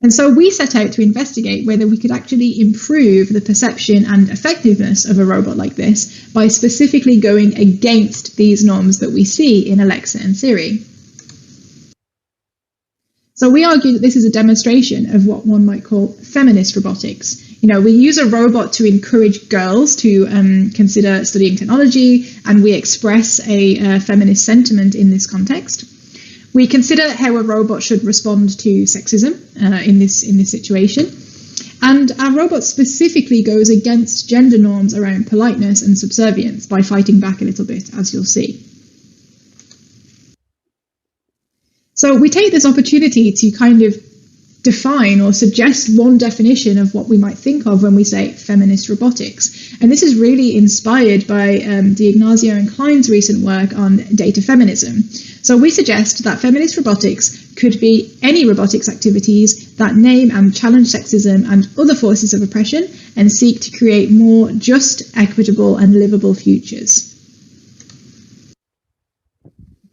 And so we set out to investigate whether we could actually improve the perception and effectiveness of a robot like this by specifically going against these norms that we see in Alexa and Siri. So we argue that this is a demonstration of what one might call feminist robotics. You know, we use a robot to encourage girls to consider studying technology, and we express a feminist sentiment in this context. We consider how a robot should respond to sexism in this situation. And our robot specifically goes against gender norms around politeness and subservience by fighting back a little bit, as you'll see. So we take this opportunity to kind of define or suggest one definition of what we might think of when we say feminist robotics. And this is really inspired by D'Ignazio and Klein's recent work on data feminism. So we suggest that feminist robotics could be any robotics activities that name and challenge sexism and other forces of oppression and seek to create more just, equitable and livable futures.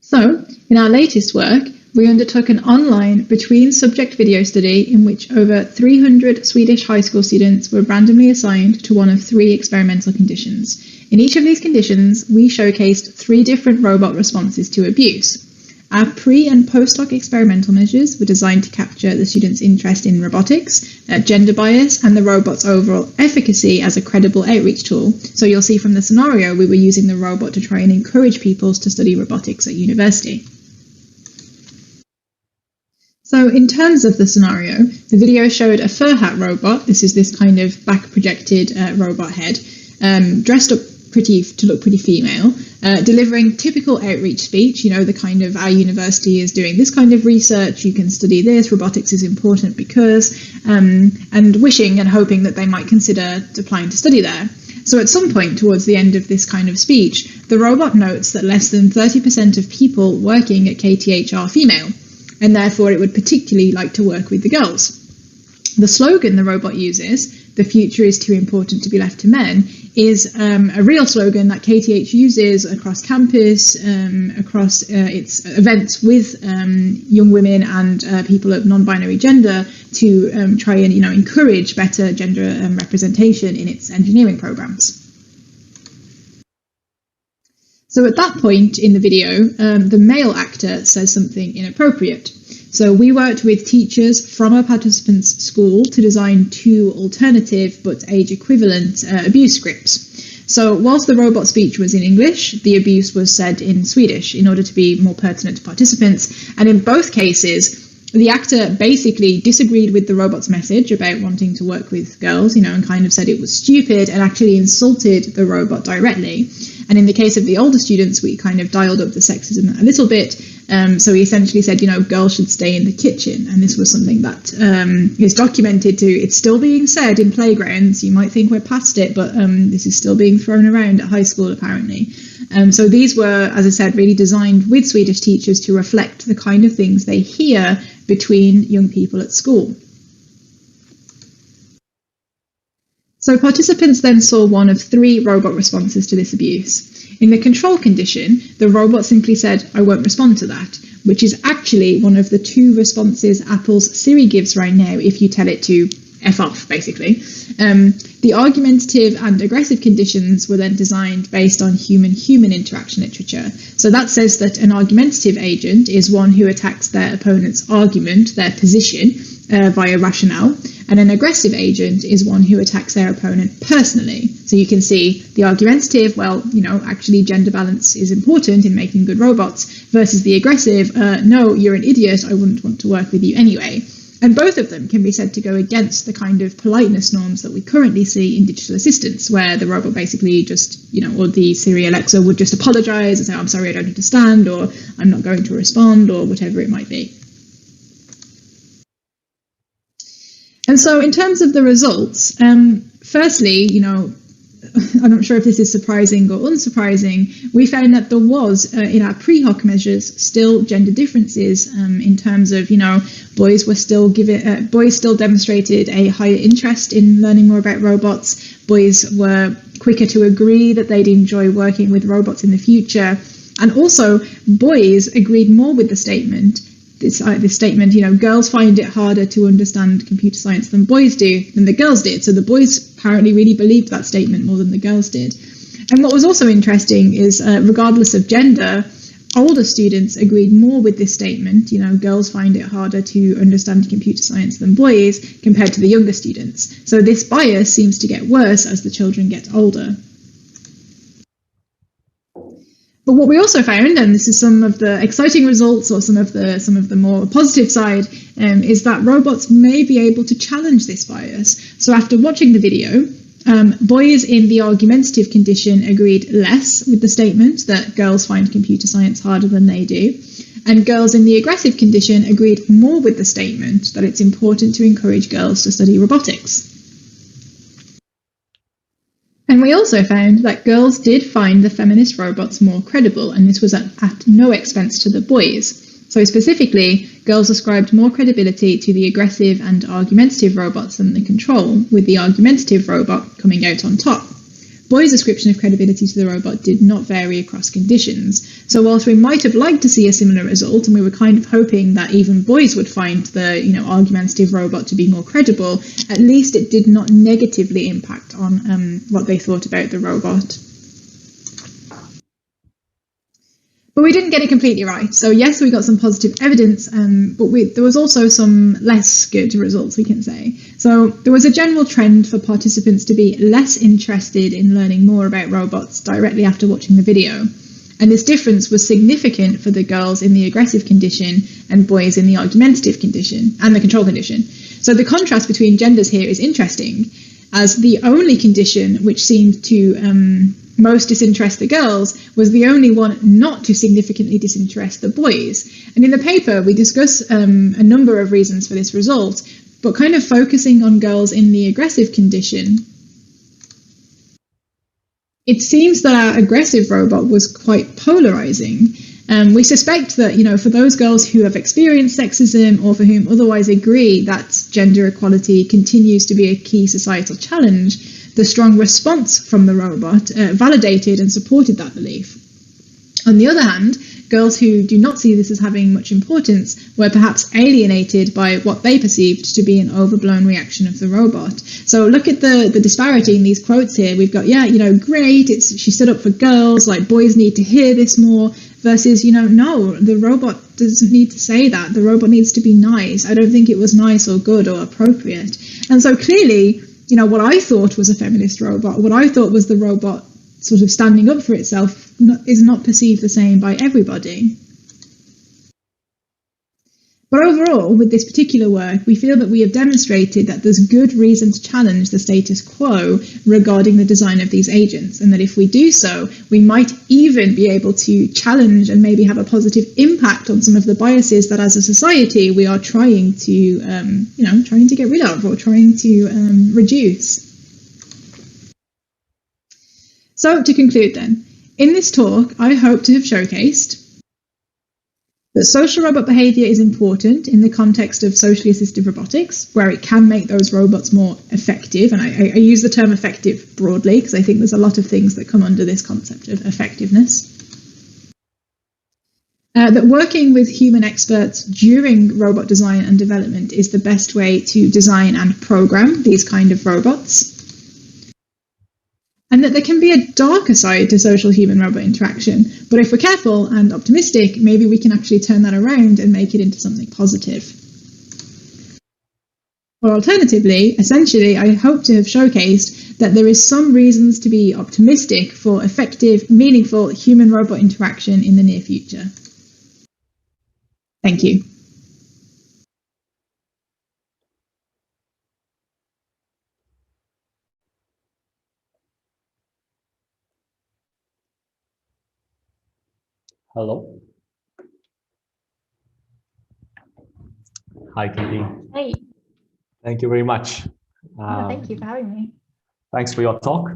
So in our latest work, we undertook an online between-subject video study in which over 300 Swedish high school students were randomly assigned to one of 3 experimental conditions. In each of these conditions, we showcased 3 different robot responses to abuse. Our pre- and post-hoc experimental measures were designed to capture the students' interest in robotics, gender bias, and the robot's overall efficacy as a credible outreach tool. So you'll see from the scenario, we were using the robot to try and encourage pupils to study robotics at university. So in terms of the scenario, the video showed a fur hat robot. This is this kind of back projected robot head, dressed up to look pretty female, delivering typical outreach speech, you know, the kind of our university is doing this kind of research, you can study this, robotics is important because, and wishing and hoping that they might consider applying to study there. So at some point towards the end of this kind of speech, the robot notes that less than 30% of people working at KTH are female, and therefore it would particularly like to work with the girls. The slogan the robot uses, "The future is too important to be left to men," is a real slogan that KTH uses across campus, across its events with young women and people of non-binary gender to try and encourage better gender representation in its engineering programs. So at that point in the video, the male actor says something inappropriate. So we worked with teachers from our participants' school to design 2 alternative but age equivalent abuse scripts. So whilst the robot speech was in English, the abuse was said in Swedish in order to be more pertinent to participants. And in both cases, the actor basically disagreed with the robot's message about wanting to work with girls, and kind of said it was stupid and actually insulted the robot directly. And in the case of the older students, we kind of dialed up the sexism a little bit. So he essentially said, girls should stay in the kitchen. And this was something that is documented too. It's still being said in playgrounds. You might think we're past it, but this is still being thrown around at high school, apparently. So these were, as I said, really designed with Swedish teachers to reflect the kind of things they hear between young people at school. So participants then saw one of 3 robot responses to this abuse. In the control condition, the robot simply said, "I won't respond to that," which is actually one of the 2 responses Apple's Siri gives right now if you tell it to F off, basically. The argumentative and aggressive conditions were then designed based on human-human interaction literature. So that says that an argumentative agent is one who attacks their opponent's argument, their position, via rationale, and an aggressive agent is one who attacks their opponent personally. So you can see the argumentative, well, actually gender balance is important in making good robots, versus the aggressive, no, you're an idiot, I wouldn't want to work with you anyway. And both of them can be said to go against the kind of politeness norms that we currently see in digital assistants, where the robot basically just, or the Siri Alexa would just apologize and say, "I'm sorry, I don't understand," or "I'm not going to respond," or whatever it might be. And so in terms of the results, firstly, I'm not sure if this is surprising or unsurprising, we found that there was, in our pre-hoc measures, still gender differences in terms of, boys still demonstrated a higher interest in learning more about robots. Boys were quicker to agree that they'd enjoy working with robots in the future. And also, boys agreed more with the statement. This statement, girls find it harder to understand computer science than the girls did. So the boys apparently really believed that statement more than the girls did. And what was also interesting is, regardless of gender, older students agreed more with this statement. Girls find it harder to understand computer science than boys compared to the younger students. So this bias seems to get worse as the children get older. But what we also found, and this is some of the exciting results or some of the more positive side, is that robots may be able to challenge this bias. So after watching the video, boys in the argumentative condition agreed less with the statement that girls find computer science harder than they do, and girls in the aggressive condition agreed more with the statement that it's important to encourage girls to study robotics. And we also found that girls did find the feminist robots more credible, and this was at no expense to the boys. So specifically, girls ascribed more credibility to the aggressive and argumentative robots than the control, with the argumentative robot coming out on top. Boys' ascription of credibility to the robot did not vary across conditions. So whilst we might have liked to see a similar result, and we were kind of hoping that even boys would find the argumentative robot to be more credible, at least it did not negatively impact on what they thought about the robot. But we didn't get it completely right. So yes, we got some positive evidence, but there was also some less good results, we can say. So there was a general trend for participants to be less interested in learning more about robots directly after watching the video. And this difference was significant for the girls in the aggressive condition and boys in the argumentative condition and the control condition. So the contrast between genders here is interesting, as the only condition which seemed to most disinterest the girls was the only one not to significantly disinterest the boys. And in the paper, we discuss a number of reasons for this result, but kind of focusing on girls in the aggressive condition, it seems that our aggressive robot was quite polarizing. We suspect that, for those girls who have experienced sexism or for whom otherwise agree that gender equality continues to be a key societal challenge, the strong response from the robot validated and supported that belief. On the other hand, girls who do not see this as having much importance were perhaps alienated by what they perceived to be an overblown reaction of the robot. So look at the disparity in these quotes here. We've got, great, she stood up for girls, like boys need to hear this more, versus, no, the robot doesn't need to say that. The robot needs to be nice. I don't think it was nice or good or appropriate. And so clearly, what I thought was a feminist robot, what I thought was the robot sort of standing up for itself, is not perceived the same by everybody. But overall, with this particular work, we feel that we have demonstrated that there's good reason to challenge the status quo regarding the design of these agents, and that if we do so, we might even be able to challenge and maybe have a positive impact on some of the biases that as a society we are trying to, trying to get rid of or trying to reduce. So to conclude then, in this talk, I hope to have showcased But social robot behavior is important in the context of socially assistive robotics, where it can make those robots more effective. And I use the term effective broadly because I think there's a lot of things that come under this concept of effectiveness. That working with human experts during robot design and development is the best way to design and program these kind of robots. And that there can be a darker side to social human-robot interaction, but if we're careful and optimistic, maybe we can actually turn that around and make it into something positive. Or alternatively, essentially, I hope to have showcased that there is some reasons to be optimistic for effective, meaningful human-robot interaction in the near future. Thank you. Hello. Hi, Katie. Hey. Thank you very much. Thank you for having me. Thanks for your talk,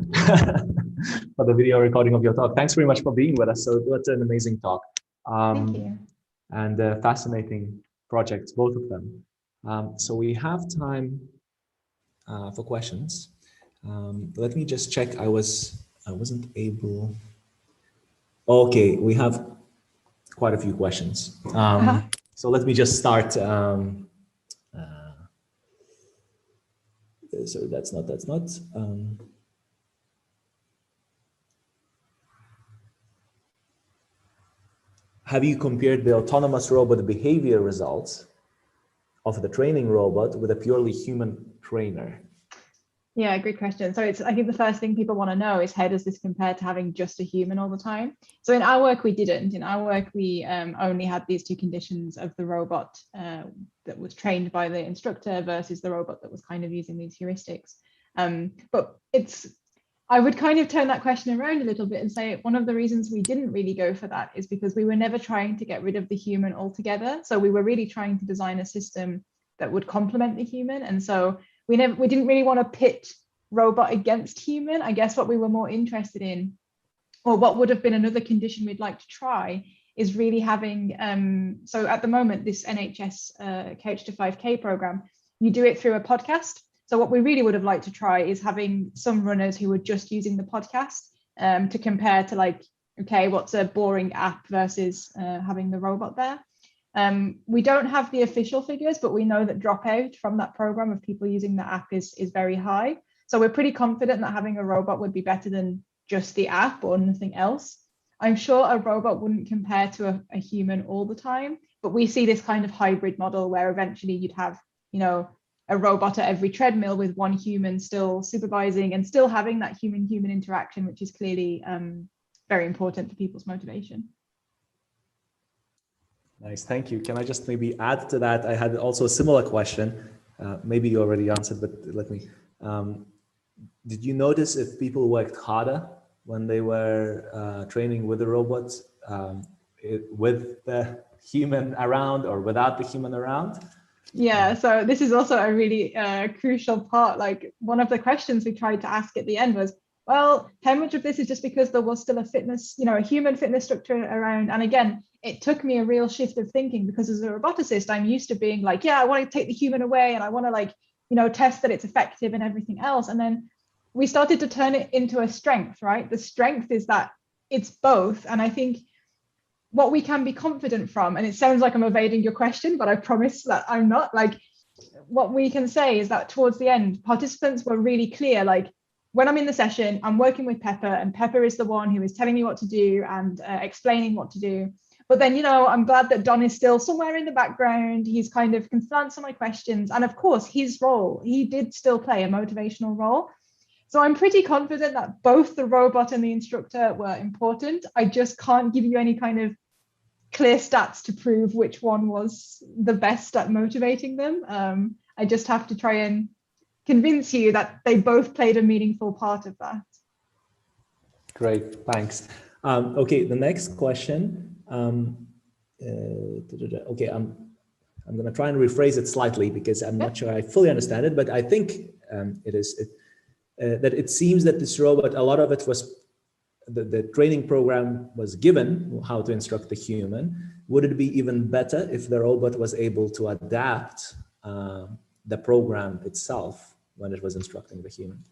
for the video recording of your talk. Thanks very much for being with us. So that's an amazing talk. Thank you. And fascinating projects, both of them. So we have time for questions. Let me just check. I wasn't able. Okay, we have quite a few questions. So let me just start. So that's not. Have you compared the autonomous robot behavior results of the training robot with a purely human trainer? Yeah, great question. So I think the first thing people want to know is how does this compare to having just a human all the time? So in our work, we didn't. In our work, we only had these two conditions of the robot that was trained by the instructor versus the robot that was kind of using these heuristics. But I would kind of turn that question around a little bit and say one of the reasons we didn't really go for that is because we were never trying to get rid of the human altogether. So we were really trying to design a system that would complement the human. And so we didn't really want to pit robot against human. I guess what we were more interested in, or what would have been another condition we'd like to try, is really having, so at the moment, this NHS Couch to 5K program, you do it through a podcast. So what we really would have liked to try is having some runners who were just using the podcast to compare to like, okay, what's a boring app versus having the robot there. We don't have the official figures, but we know that dropout from that program of people using the app is very high. So we're pretty confident that having a robot would be better than just the app or nothing else. I'm sure a robot wouldn't compare to a human all the time, but we see this kind of hybrid model where eventually you'd have, you know, a robot at every treadmill with one human still supervising and still having that human-human interaction, which is clearly very important for people's motivation. Nice, thank you. Can I just maybe add to that? I had also a similar question. Maybe you already answered, but let me. Did you notice if people worked harder when they were training with the robots, with the human around or without the human around? Yeah, so this is also a really crucial part. Like one of the questions we tried to ask at the end was, well, how much of this is just because there was still a fitness, you know, a human fitness structure around? And again, it took me a real shift of thinking because as a roboticist, I'm used to being like, yeah, I want to take the human away and I want to like, you know, test that it's effective and everything else. And then we started to turn it into a strength, right? The strength is that it's both. And I think what we can be confident from, and it sounds like I'm evading your question, but I promise that I'm not, like, what we can say is that towards the end, participants were really clear, like, when I'm in the session, I'm working with Pepper, and Pepper is the one who is telling me what to do and explaining what to do. But then, you know, I'm glad that Don is still somewhere in the background. He's kind of can answer my questions. And of course, his role, he did still play a motivational role. So I'm pretty confident that both the robot and the instructor were important. I just can't give you any kind of clear stats to prove which one was the best at motivating them. I just have to try and convince you that they both played a meaningful part of that. Great, thanks. Okay, the next question. Okay, I'm going to try and rephrase it slightly because I'm not sure I fully understand it, but I think that it seems that this robot, a lot of it was the training program was given how to instruct the human, would it be even better if the robot was able to adapt the program itself when it was instructing the human?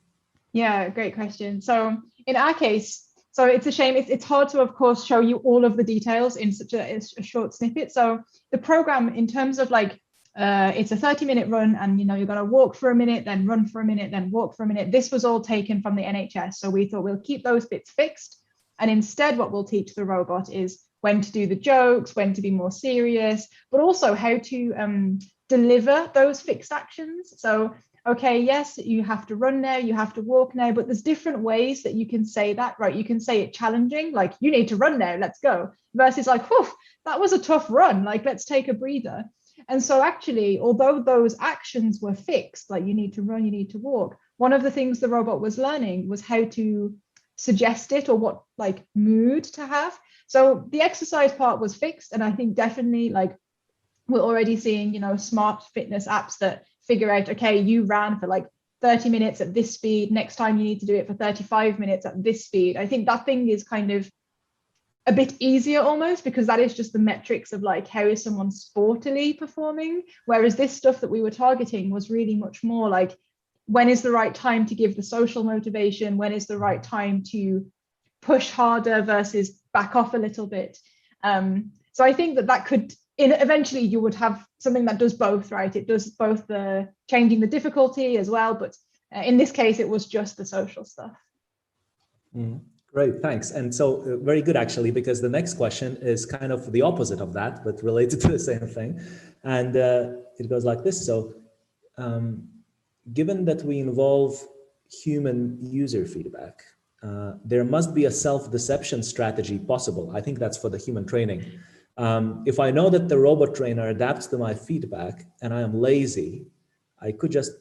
Yeah, great question. So in our case, so it's a shame. It's hard to, of course, show you all of the details in such a short snippet. So the program, in terms of like, it's a 30-minute run, and you're going to walk for a minute, then run for a minute, then walk for a minute. This was all taken from the NHS. So we thought we'll keep those bits fixed. And instead, what we'll teach the robot is when to do the jokes, when to be more serious, but also how to deliver those fixed actions. So, okay, yes, you have to run now, you have to walk now, but there's different ways that you can say that, right? You can say it challenging, like, you need to run now, let's go, versus like, whew, that was a tough run, like, let's take a breather. And so actually, although those actions were fixed, like you need to run, you need to walk, one of the things the robot was learning was how to suggest it, or what like mood to have. So the exercise part was fixed. And I think definitely like we're already seeing, smart fitness apps that figure out, okay, you ran for like 30 minutes at this speed. Next time you need to do it for 35 minutes at this speed. I think that thing is kind of a bit easier almost, because that is just the metrics of like, how is someone sportily performing? Whereas this stuff that we were targeting was really much more like, when is the right time to give the social motivation? When is the right time to push harder versus back off a little bit? So I think that could, eventually you would have something that does both, right? It does both the changing the difficulty as well, but in this case, it was just the social stuff. Great, thanks. And so very good, actually, because the next question is kind of the opposite of that, but related to the same thing. And it goes like this. So given that we involve human user feedback, there must be a self-deception strategy possible. I think that's for the human training. If I know that the robot trainer adapts to my feedback and I am lazy, I could just,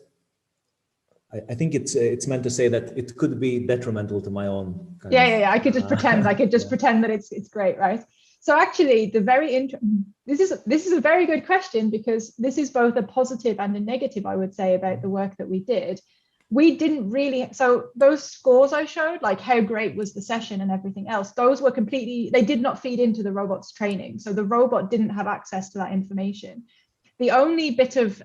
I think it's meant to say that it could be detrimental to my own. Yeah. I could just pretend. I could just pretend that it's great, right? So actually, this is a very good question, because this is both a positive and a negative, I would say, about the work that we did. We didn't really, so those scores I showed, like how great was the session and everything else, those were completely, they did not feed into the robot's training. So the robot didn't have access to that information. The only bit of,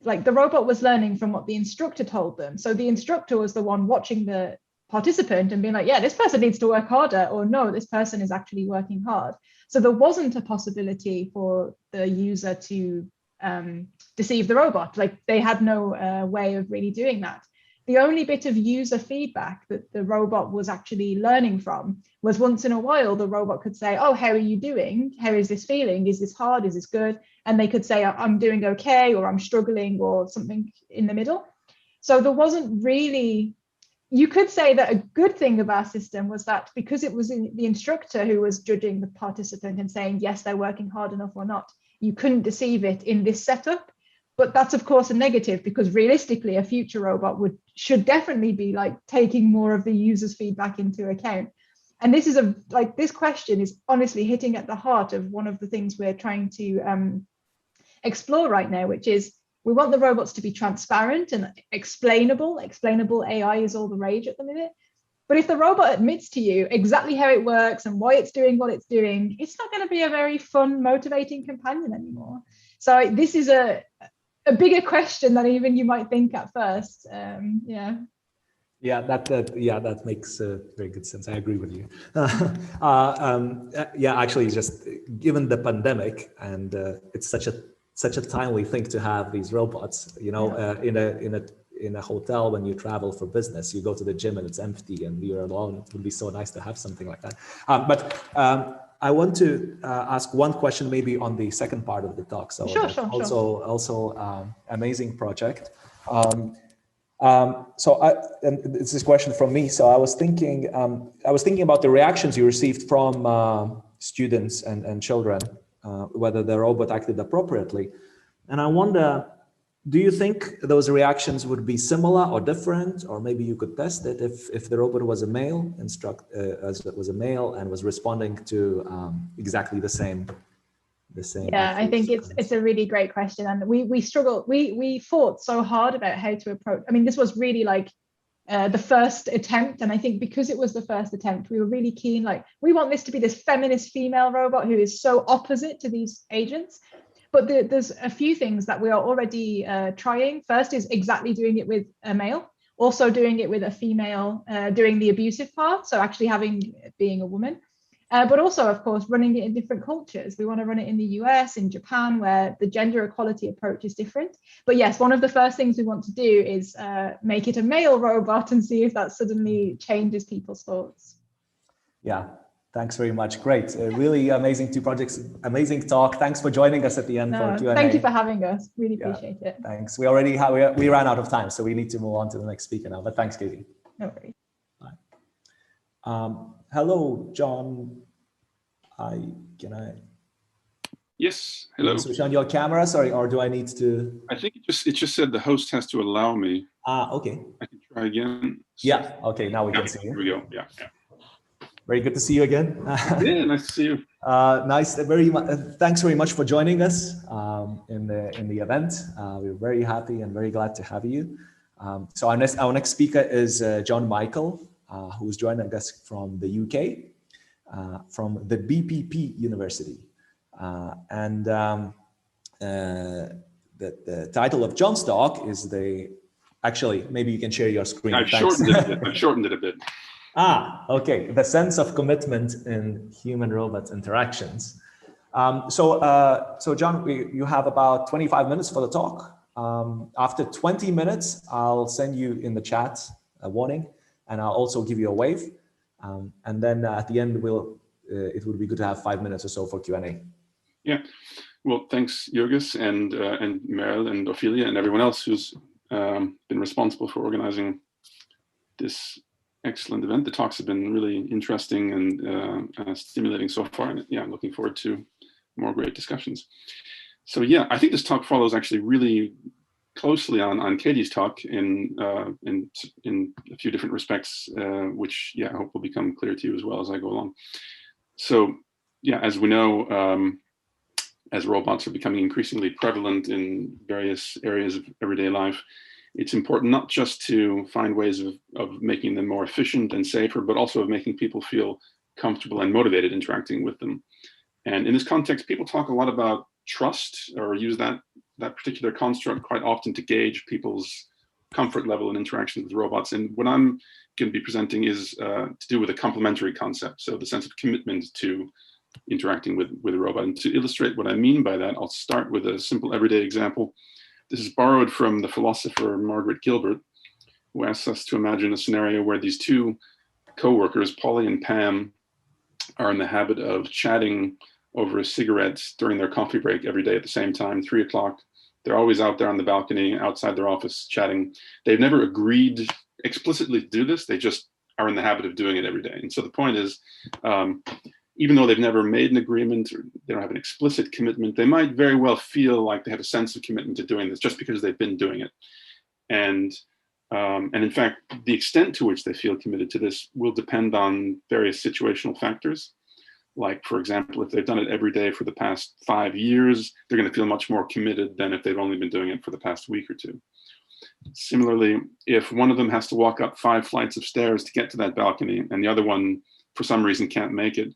like the robot was learning from what the instructor told them. So the instructor was the one watching the participant and being like, yeah, this person needs to work harder, or no, this person is actually working hard. So there wasn't a possibility for the user to deceive the robot. Like they had no way of really doing that. The only bit of user feedback that the robot was actually learning from was once in a while, the robot could say, oh, how are you doing? How is this feeling? Is this hard? Is this good? And they could say, I'm doing okay, or I'm struggling, or something in the middle. So there wasn't really, you could say that a good thing of our system was that because it was the instructor who was judging the participant and saying, yes, they're working hard enough or not, you couldn't deceive it in this setup. But that's, of course, a negative, because realistically, a future robot should definitely be like taking more of the user's feedback into account. And this is this question is honestly hitting at the heart of one of the things we're trying to explore right now, which is we want the robots to be transparent and explainable. Explainable AI is all the rage at the minute. But if the robot admits to you exactly how it works and why it's doing what it's doing, it's not going to be a very fun, motivating companion anymore. So this is a bigger question than even you might think at first. Yeah, that makes very good sense. I agree with you. Yeah, actually, just given the pandemic, and it's such a timely thing to have these robots. In a hotel, when you travel for business, you go to the gym and it's empty and you're alone. It would be so nice to have something like that. But I want to ask one question, maybe on the second part of the talk. So sure. Also amazing project. And it's this question from me. So I was thinking about the reactions you received from students and children, whether the robot acted appropriately. And I wonder, do you think those reactions would be similar or different, or maybe you could test it if the robot was a male, was a male and was responding to exactly the same. Yeah, I think it's a really great question, and we struggled. We fought so hard about how to approach. I mean, this was really like the first attempt. And I think because it was the first attempt, we were really keen, like, we want this to be this feminist female robot who is so opposite to these agents. But there's a few things that we are already trying. First is exactly doing it with a male, also doing it with a female, doing the abusive part, so actually being a woman. But also, of course, running it in different cultures. We want to run it in the US, in Japan, where the gender equality approach is different. But yes, one of the first things we want to do is make it a male robot and see if that suddenly changes people's thoughts. Yeah, thanks very much. Great. Really amazing 2 projects. Amazing talk. Thanks for joining us at the end for Q&A. Thank you for having us. Really appreciate it. Thanks. We already we ran out of time, so we need to move on to the next speaker now. But thanks, Katie. No worries. Hello, John. Can I? Yes. Hello. Switch on your camera, sorry, or do I need to? I think it just said the host has to allow me. Okay. I can try again. Yeah. Okay. Now we can see you. Here we go. Yeah. Very good to see you again. Yeah. Nice to see you. Nice. Thanks very much for joining us in the event. We're very happy and very glad to have you. So our next speaker is John Michael, who's joining us from the UK. From the BPP University. The title of John's talk is actually, maybe you can share your screen. I've shortened it a bit. Okay. The sense of commitment in human-robot interactions. So John, you have about 25 minutes for the talk. After 20 minutes, I'll send you in the chat a warning, and I'll also give you a wave. And then at the end, it would be good to have 5 minutes or so for Q&A. Yeah, well, thanks, Jurgis and Meryl and Ophelia and everyone else who's been responsible for organizing this excellent event. The talks have been really interesting and stimulating so far. And yeah, I'm looking forward to more great discussions. So yeah, I think this talk follows actually really closely on Katie's talk in a few different respects, which I hope will become clear to you as well as I go along. So yeah, as we know, as robots are becoming increasingly prevalent in various areas of everyday life, it's important not just to find ways of making them more efficient and safer, but also of making people feel comfortable and motivated interacting with them. And in this context, people talk a lot about trust, or use that particular construct quite often to gauge people's comfort level in interactions with robots. And what I'm going to be presenting is to do with a complementary concept. So the sense of commitment to interacting with a robot. And to illustrate what I mean by that, I'll start with a simple everyday example. This is borrowed from the philosopher Margaret Gilbert, who asks us to imagine a scenario where these 2 co-workers, Polly and Pam, are in the habit of chatting over a cigarette during their coffee break every day at the same time, 3 o'clock. They're always out there on the balcony outside their office chatting. They've never agreed explicitly to do this. They just are in the habit of doing it every day. And so the point is, even though they've never made an agreement, or they don't have an explicit commitment, they might very well feel like they have a sense of commitment to doing this just because they've been doing it. And in fact, the extent to which they feel committed to this will depend on various situational factors. Like, for example, if they've done it every day for the past 5 years, they're going to feel much more committed than if they've only been doing it for the past week or 2. Similarly, if one of them has to walk up 5 flights of stairs to get to that balcony, and the other one, for some reason, can't make it,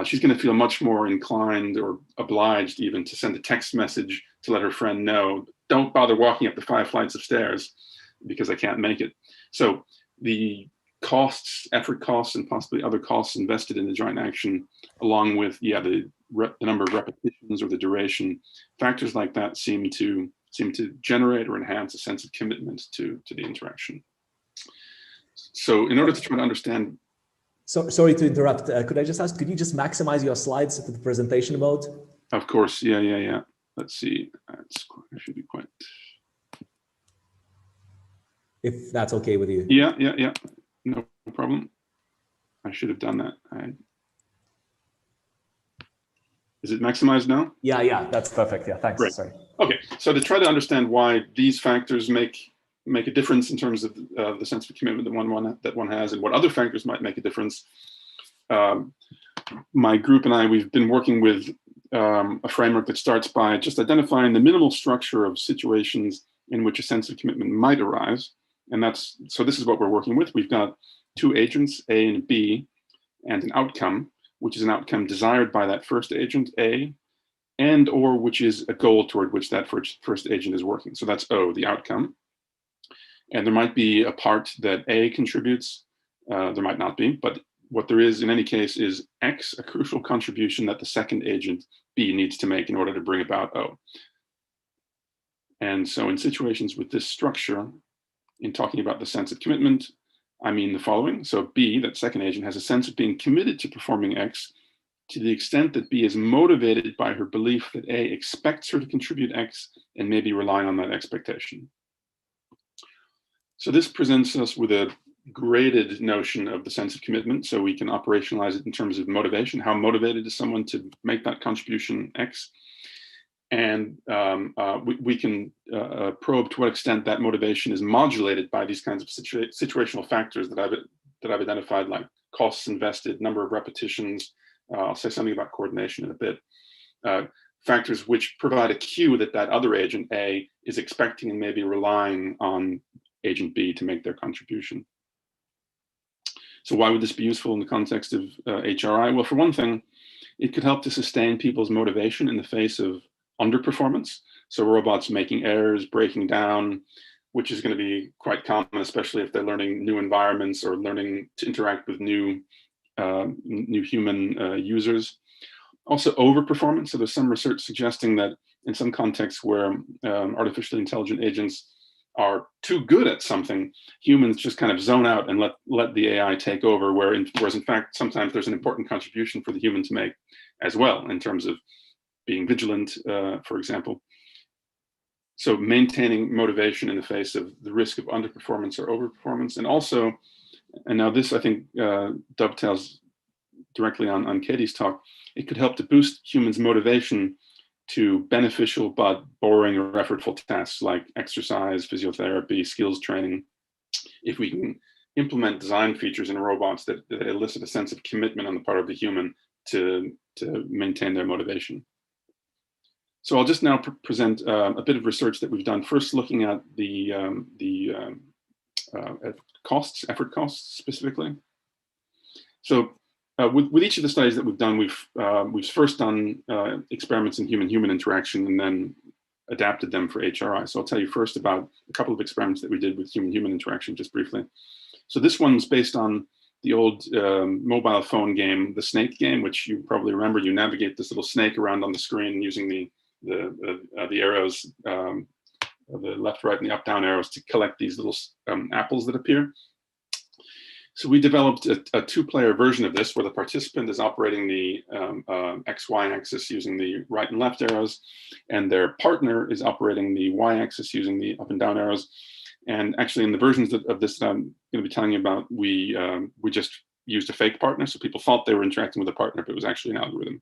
she's going to feel much more inclined or obliged even to send a text message to let her friend know, don't bother walking up the 5 flights of stairs because I can't make it. So the costs, effort costs, and possibly other costs invested in the joint action, along with the number of repetitions or the duration, factors like that seem to generate or enhance a sense of commitment to the interaction. So in order to try to understand. So sorry to interrupt. Could I just ask, could you just maximize your slides to the presentation mode? Of course. Yeah. Let's see. It should be quite. If that's okay with you. Yeah. No problem. I should have done that. Is it maximized now? Yeah. That's perfect. Yeah. Thanks. Great. Sorry. Okay. So to try to understand why these factors make a difference in terms of the sense of commitment that one has, and what other factors might make a difference. My group and I, we've been working with a framework that starts by just identifying the minimal structure of situations in which a sense of commitment might arise, And so this is what we're working with. We've got two agents, A and B, and an outcome, which is an outcome desired by that first agent, A, and or which is a goal toward which that first agent is working. So that's O, the outcome. And there might be a part that A contributes, there might not be, but what there is in any case is X, a crucial contribution that the second agent, B, needs to make in order to bring about O. And so in situations with this structure, in talking about the sense of commitment, I mean the following. So B, that second agent, has a sense of being committed to performing X to the extent that B is motivated by her belief that A expects her to contribute X and may be relying on that expectation. So this presents us with a graded notion of the sense of commitment, so we can operationalize it in terms of motivation. How motivated is someone to make that contribution X? And we can probe to what extent that motivation is modulated by these kinds of situational factors that I've identified, like costs invested, number of repetitions. I'll say something about coordination in a bit. Factors which provide a cue that that other agent, A, is expecting and maybe relying on agent B to make their contribution. So why would this be useful in the context of HRI? Well, for one thing, it could help to sustain people's motivation in the face of underperformance. So robots making errors, breaking down, which is going to be quite common, especially if they're learning new environments or learning to interact with new human users. Also overperformance. So there's some research suggesting that in some contexts where artificially intelligent agents are too good at something, humans just kind of zone out and let the AI take over, whereas in fact, sometimes there's an important contribution for the human to make as well, in terms of being vigilant, for example. So maintaining motivation in the face of the risk of underperformance or overperformance. And also, and now this I think dovetails directly on Katie's talk, it could help to boost humans' motivation to beneficial but boring or effortful tasks like exercise, physiotherapy, skills training. If we can implement design features in robots that elicit a sense of commitment on the part of the human to maintain their motivation. So I'll just now present a bit of research that we've done, first looking at the costs, effort costs specifically. So with each of the studies that we've done, we've first done experiments in human-human interaction and then adapted them for HRI. So I'll tell you first about a couple of experiments that we did with human-human interaction, just briefly. So this one's based on the old mobile phone game, the snake game, which you probably remember. You navigate this little snake around on the screen using the arrows, the left, right, and the up, down arrows to collect these little apples that appear. So we developed a two-player version of this where the participant is operating the X-Y axis using the right and left arrows, and their partner is operating the Y-axis using the up and down arrows. And actually in the versions of this that I'm going to be telling you about, we just used a fake partner. So people thought they were interacting with a partner, but it was actually an algorithm.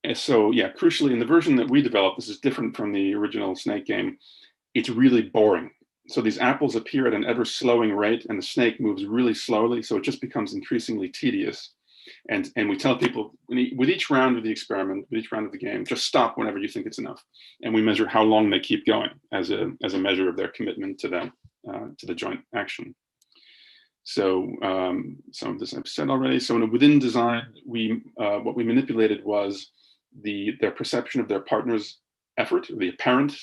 And so yeah, crucially in the version that we developed, this is different from the original snake game, it's really boring. So these apples appear at an ever slowing rate and the snake moves really slowly. So it just becomes increasingly tedious. And we tell people with each round of the experiment, with each round of the game, just stop whenever you think it's enough. And we measure how long they keep going as a measure of their commitment to the joint action. So some of this I've said already. So within design, what we manipulated was their perception of their partner's effort, or the apparent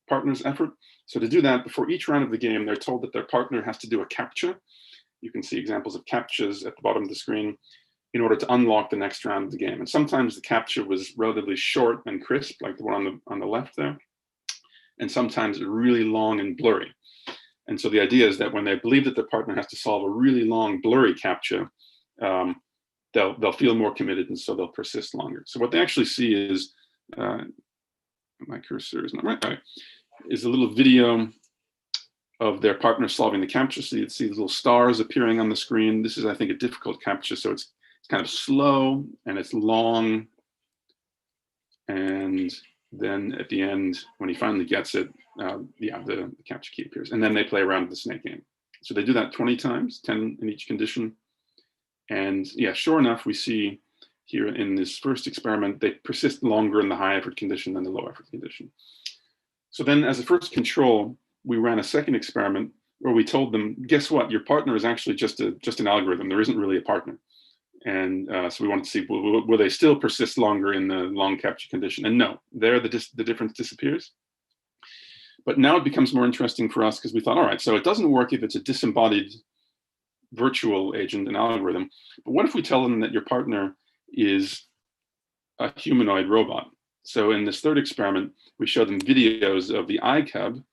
partner's effort. So to do that, before each round of the game, they're told that their partner has to do a CAPTCHA. You can see examples of CAPTCHAs at the bottom of the screen in order to unlock the next round of the game. And sometimes the CAPTCHA was relatively short and crisp, like the one on the left there. And sometimes really long and blurry. And so the idea is that when they believe that their partner has to solve a really long, blurry CAPTCHA, they'll feel more committed, and so they'll persist longer. So what they actually see is, my cursor is not right, is a little video of their partner solving the CAPTCHA. So you'd see little stars appearing on the screen. This is, I think, a difficult CAPTCHA, so it's kind of slow and it's long. And then at the end, when he finally gets it, the CAPTCHA key appears. And then they play around with the snake game. So they do that 20 times, 10 in each condition. And yeah, sure enough, we see here in this first experiment, they persist longer in the high effort condition than the low effort condition. So then as a first control, we ran a second experiment where we told them, guess what, your partner is actually just an algorithm. There isn't really a partner. And so we wanted to see, will they still persist longer in the long capture condition? And no, there the difference disappears. But now it becomes more interesting for us because we thought, all right, so it doesn't work if it's a disembodied virtual agent, an algorithm. But what if we tell them that your partner is a humanoid robot? So in this third experiment, we showed them videos of the iCub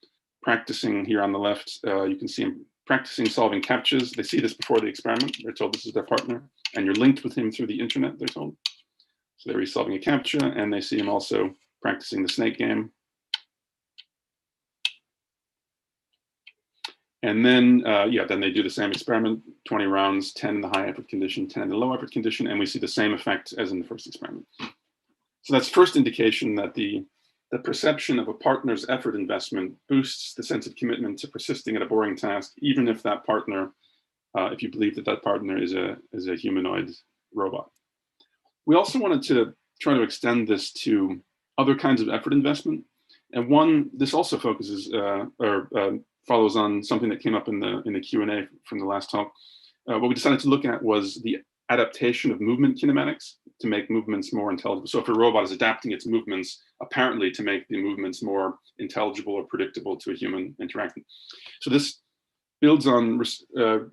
practicing here on the left. You can see him practicing solving CAPTCHAs. They see this before the experiment. They're told this is their partner, and you're linked with him through the internet, they're told. So they're solving a CAPTCHA, and they see him also practicing the snake game. And then, then they do the same experiment, 20 rounds, 10 in the high effort condition, 10 in the low effort condition, and we see the same effect as in the first experiment. So that's first indication that the perception of a partner's effort investment boosts the sense of commitment to persisting at a boring task, even if that partner, if you believe that that partner is a humanoid robot. We also wanted to try to extend this to other kinds of effort investment. And this also focuses follows on something that came up in the Q&A from the last talk. What we decided to look at was the adaptation of movement kinematics to make movements more intelligible. So if a robot is adapting its movements, apparently to make the movements more intelligible or predictable to a human interaction. So this builds on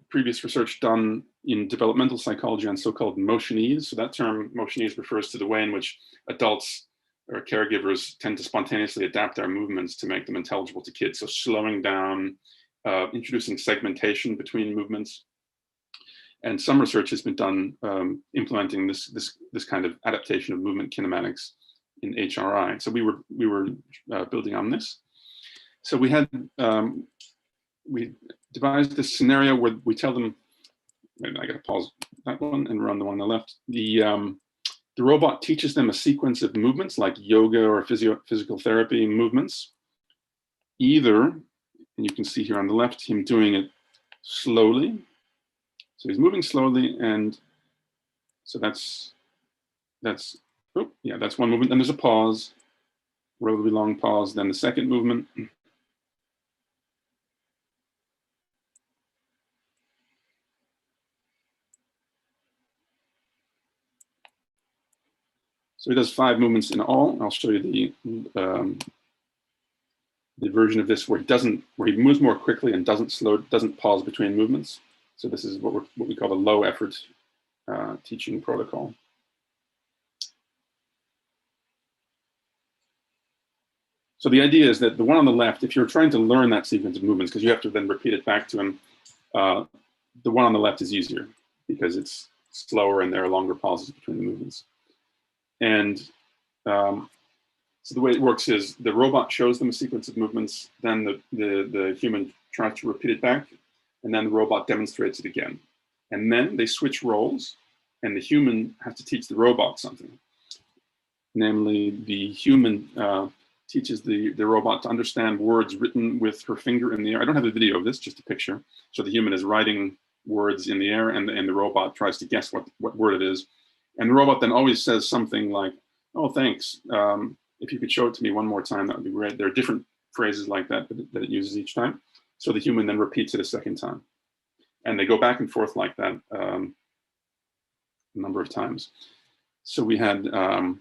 previous research done in developmental psychology on so-called motionese. So that term motionese refers to the way in which adults or caregivers tend to spontaneously adapt their movements to make them intelligible to kids. So slowing down, introducing segmentation between movements. And some research has been done implementing this kind of adaptation of movement kinematics in HRI. So we were building on this. So we devised this scenario where we tell them, maybe I gotta pause that one and run the one on the left. The robot teaches them a sequence of movements like yoga or physical therapy movements. Either, and you can see here on the left, him doing it slowly. So he's moving slowly, and so that's one movement. Then there's a pause, relatively long pause. Then the second movement. So he does 5 movements in all. I'll show you the version of this where he moves more quickly and doesn't pause between movements. So this is what we call the low effort teaching protocol. So the idea is that the one on the left, if you're trying to learn that sequence of movements, because you have to then repeat it back to him, the one on the left is easier because it's slower and there are longer pauses between the movements. And so the way it works is the robot shows them a sequence of movements, then the human tries to repeat it back, and then the robot demonstrates it again. And then they switch roles, and the human has to teach the robot something. Namely, the human teaches the robot to understand words written with her finger in the air. I don't have a video of this, just a picture. So the human is writing words in the air, and the robot tries to guess what word it is. And the robot then always says something like, "Oh, thanks. If you could show it to me one more time, that would be great." There are different phrases like that that it uses each time. So the human then repeats it a second time. And they go back and forth like that a number of times. So we had, so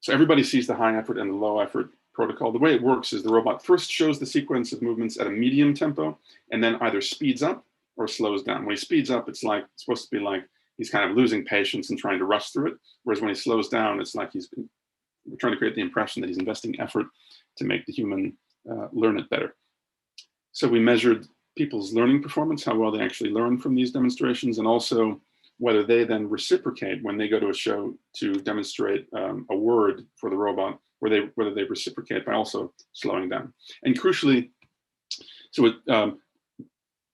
everybody sees the high effort and the low effort protocol. The way it works is the robot first shows the sequence of movements at a medium tempo and then either speeds up or slows down. When he speeds up, it's supposed to be like he's kind of losing patience and trying to rush through it. Whereas when he slows down, it's like we're trying to create the impression that he's investing effort to make the human learn it better. So we measured people's learning performance, how well they actually learn from these demonstrations, and also whether they then reciprocate when they go to a show to demonstrate a word for the robot, whether they reciprocate by also slowing down. And crucially, so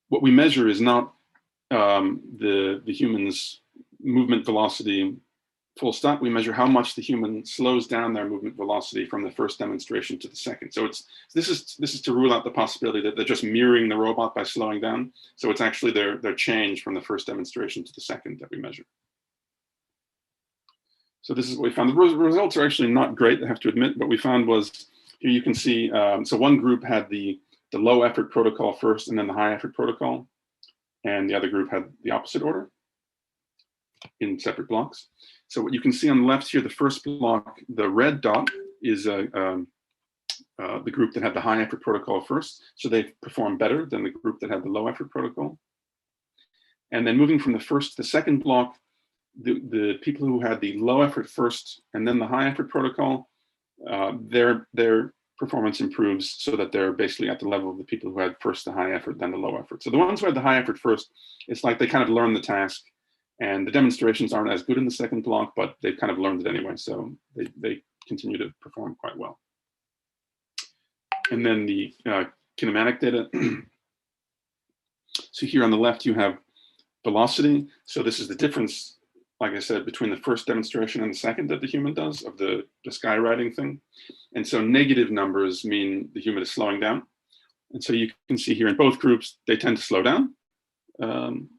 what we measure is not the human's movement velocity full stop. We measure how much the human slows down their movement velocity from the first demonstration to the second. So this is to rule out the possibility that they're just mirroring the robot by slowing down. So it's actually their change from the first demonstration to the second that we measure. So this is what we found. The results are actually not great, I have to admit. What we found was here you can see, so one group had the low effort protocol first and then the high effort protocol, and the other group had the opposite order in separate blocks. So what you can see on the left here, the first block, the red dot is the group that had the high effort protocol first. So they performed better than the group that had the low effort protocol. And then moving from the first to the second block, the people who had the low effort first and then the high effort protocol, their performance improves so that they're basically at the level of the people who had first the high effort, then the low effort. So the ones who had the high effort first, it's like they kind of learned the task, and the demonstrations aren't as good in the second block, but they've kind of learned it anyway. So they continue to perform quite well. And then the kinematic data. So here on the left, you have velocity. So this is the difference, like I said, between the first demonstration and the second that the human does of the skywriting thing. And so negative numbers mean the human is slowing down. And so you can see here in both groups, they tend to slow down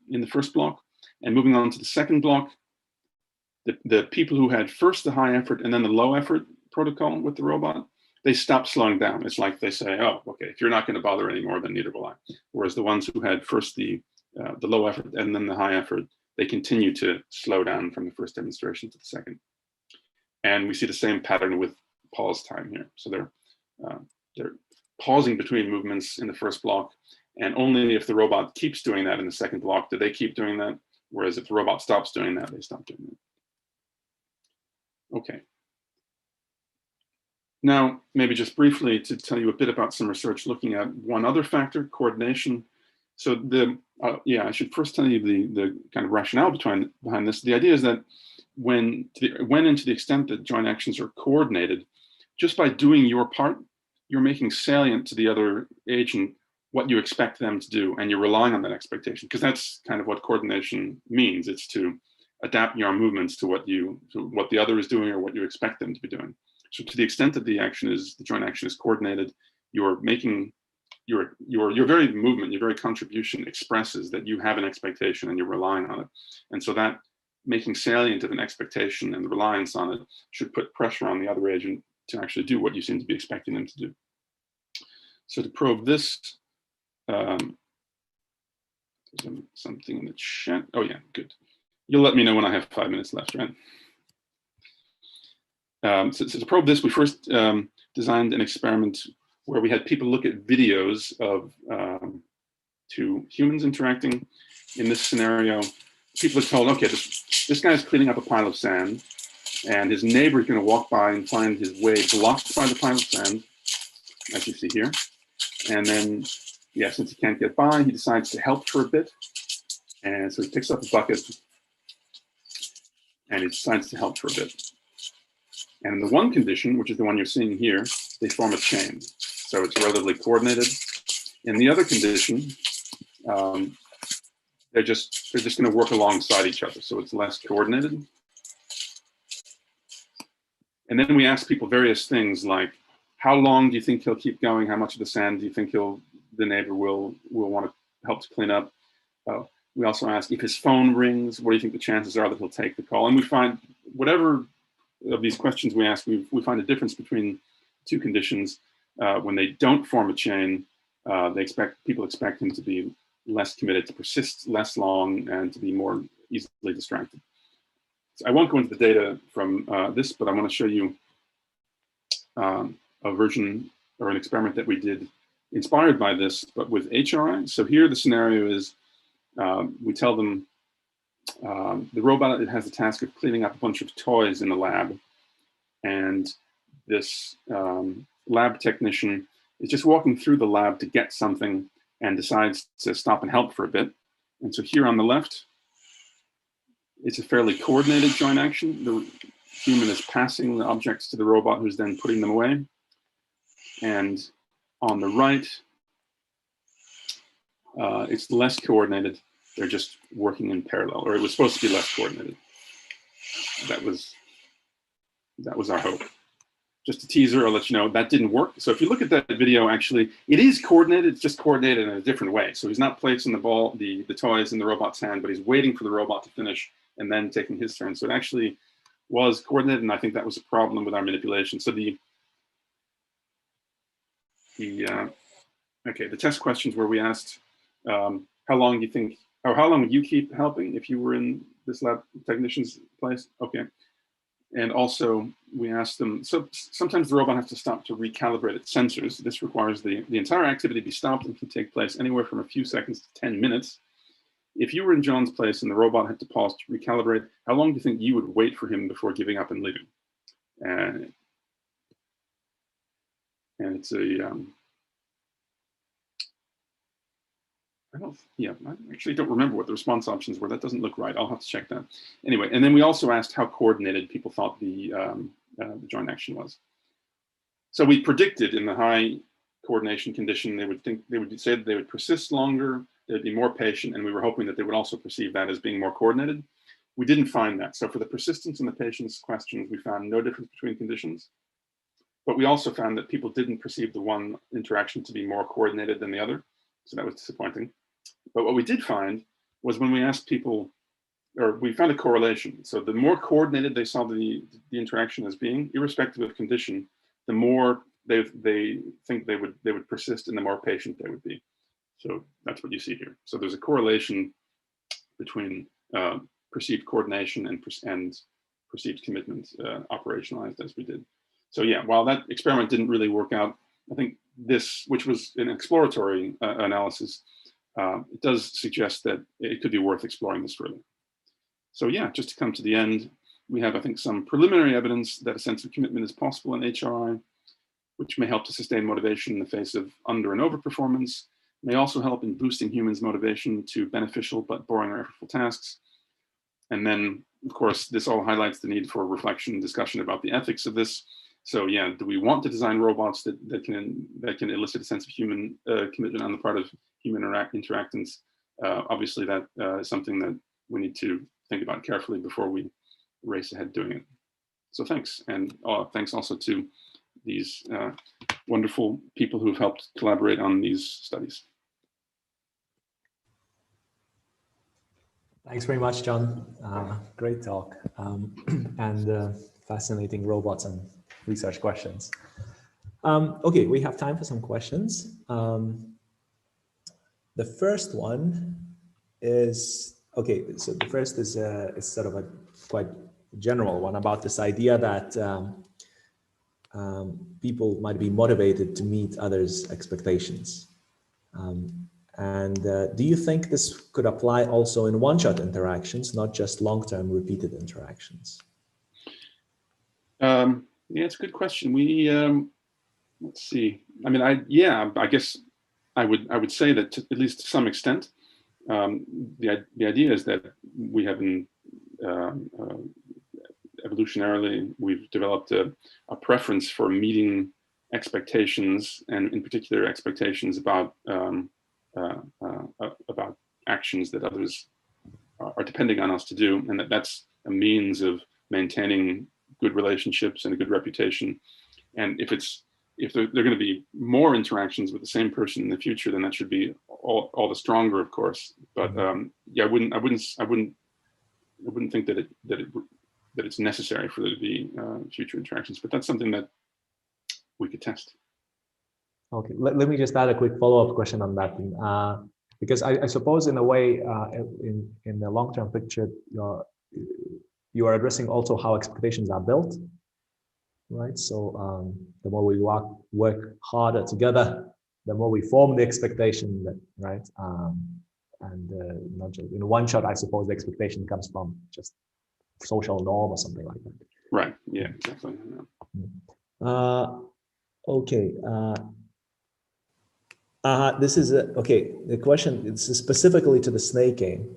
in the first block. And moving on to the second block, the people who had first the high effort and then the low effort protocol with the robot, they stop slowing down. It's like they say, oh, okay, if you're not going to bother anymore, then neither will I. Whereas the ones who had first the low effort and then the high effort, they continue to slow down from the first demonstration to the second. And we see the same pattern with pause time here. So they're pausing between movements in the first block, and only if the robot keeps doing that in the second block do they keep doing that. Whereas if the robot stops doing that, they stop doing that. Okay. Now, maybe just briefly to tell you a bit about some research looking at one other factor, coordination. So I should first tell you the kind of rationale behind this. The idea is that when and to the extent that joint actions are coordinated, just by doing your part, you're making salient to the other agent what you expect them to do, and you're relying on that expectation, because that's kind of what coordination means. It's to adapt your movements to what the other is doing or what you expect them to be doing. So to the extent that the joint action is coordinated, you're making your very movement, your very contribution expresses that you have an expectation and you're relying on it. And so that making salient of an expectation and the reliance on it should put pressure on the other agent to actually do what you seem to be expecting them to do. So to probe this, something in the chat. Oh yeah, good. You'll let me know when I have 5 minutes left, right? So to probe this, we first designed an experiment where we had people look at videos of two humans interacting. In this scenario, people are told, okay, this guy's cleaning up a pile of sand, and his neighbor is going to walk by and find his way blocked by the pile of sand, as you see here. And then, yeah, since he can't get by, he decides to help for a bit. And so he picks up a bucket and he decides to help for a bit. And in the one condition, which is the one you're seeing here, they form a chain. So it's relatively coordinated. In the other condition, they're just going to work alongside each other. So it's less coordinated. And then we ask people various things like, how long do you think he'll keep going? How much of the sand do you think the neighbor will want to help to clean up? We also ask, if his phone rings, what do you think the chances are that he'll take the call? And we find, whatever of these questions we ask, we find a difference between two conditions. When they don't form a chain, people expect him to be less committed, to persist less long, and to be more easily distracted. So I won't go into the data from this, but I want to show you a version or an experiment that we did inspired by this, but with HRI. So here the scenario is, we tell them the robot, it has the task of cleaning up a bunch of toys in the lab. And this lab technician is just walking through the lab to get something and decides to stop and help for a bit. And so here on the left, it's a fairly coordinated joint action. The human is passing the objects to the robot, who's then putting them away. And on the right, it's less coordinated. They're just working in parallel, or it was supposed to be less coordinated. That was our hope. Just a teaser, I'll let you know, that didn't work. So if you look at that video, actually, it is coordinated, it's just coordinated in a different way. So he's not placing the toys in the robot's hand, but he's waiting for the robot to finish and then taking his turn. So it actually was coordinated, and I think that was a problem with our manipulation. So the test questions where we asked how long do you think, or how long would you keep helping if you were in this lab technician's place? Okay. And also we asked them, so sometimes the robot has to stop to recalibrate its sensors. This requires the entire activity be stopped and can take place anywhere from a few seconds to 10 minutes. If you were in John's place and the robot had to pause to recalibrate, how long do you think you would wait for him before giving up and leaving? And it's a, I actually don't remember what the response options were. That doesn't look right. I'll have to check that. Anyway, and then we also asked how coordinated people thought the joint action was. So we predicted in the high coordination condition, they would say that they would persist longer, they'd be more patient, and we were hoping that they would also perceive that as being more coordinated. We didn't find that. So for the persistence and the patience questions, we found no difference between conditions. But we also found that people didn't perceive the one interaction to be more coordinated than the other. So that was disappointing. But what we did find was when we asked people, or we found a correlation. So the more coordinated they saw the interaction as being, irrespective of condition, the more they think they would persist and the more patient they would be. So that's what you see here. So there's a correlation between perceived coordination and perceived commitment operationalized as we did. So yeah, while that experiment didn't really work out, I think this, which was an exploratory analysis, it does suggest that it could be worth exploring this further. So yeah, just to come to the end, we have, I think, some preliminary evidence that a sense of commitment is possible in HRI, which may help to sustain motivation in the face of under and over performance, may also help in boosting humans' motivation to beneficial but boring or effortful tasks. And then, of course, this all highlights the need for reflection and discussion about the ethics of this. So yeah, do we want to design robots that can elicit a sense of human commitment on the part of human interactants? Obviously, that is something that we need to think about carefully before we race ahead doing it. So thanks, and thanks also to these wonderful people who've helped collaborate on these studies. Thanks very much, John. Great talk and fascinating robots and research questions. Okay, we have time for some questions. The first one is, okay, so the first is sort of a quite general one about this idea that people might be motivated to meet others' expectations. Do you think this could apply also in one-shot interactions, not just long-term repeated interactions? Yeah, it's a good question. We let's see. I mean, I guess I would say that to, at least to some extent, the idea is that we have evolutionarily we've developed a preference for meeting expectations, and in particular expectations about actions that others are depending on us to do, and that's a means of maintaining good relationships and a good reputation. And if there are going to be more interactions with the same person in the future, then that should be all the stronger, of course. But yeah, I wouldn't think that it's necessary for there to be future interactions. But that's something that we could test. Okay, let me just add a quick follow-up question on that, because I suppose in a way, in the long-term picture, you are addressing also how expectations are built, right? So the more we work harder together, the more we form the expectation, right? Not just in one shot, I suppose the expectation comes from just social norm or something like that. Right. Yeah. Exactly. Yeah. Okay. This is okay. The question is specifically to the snake game.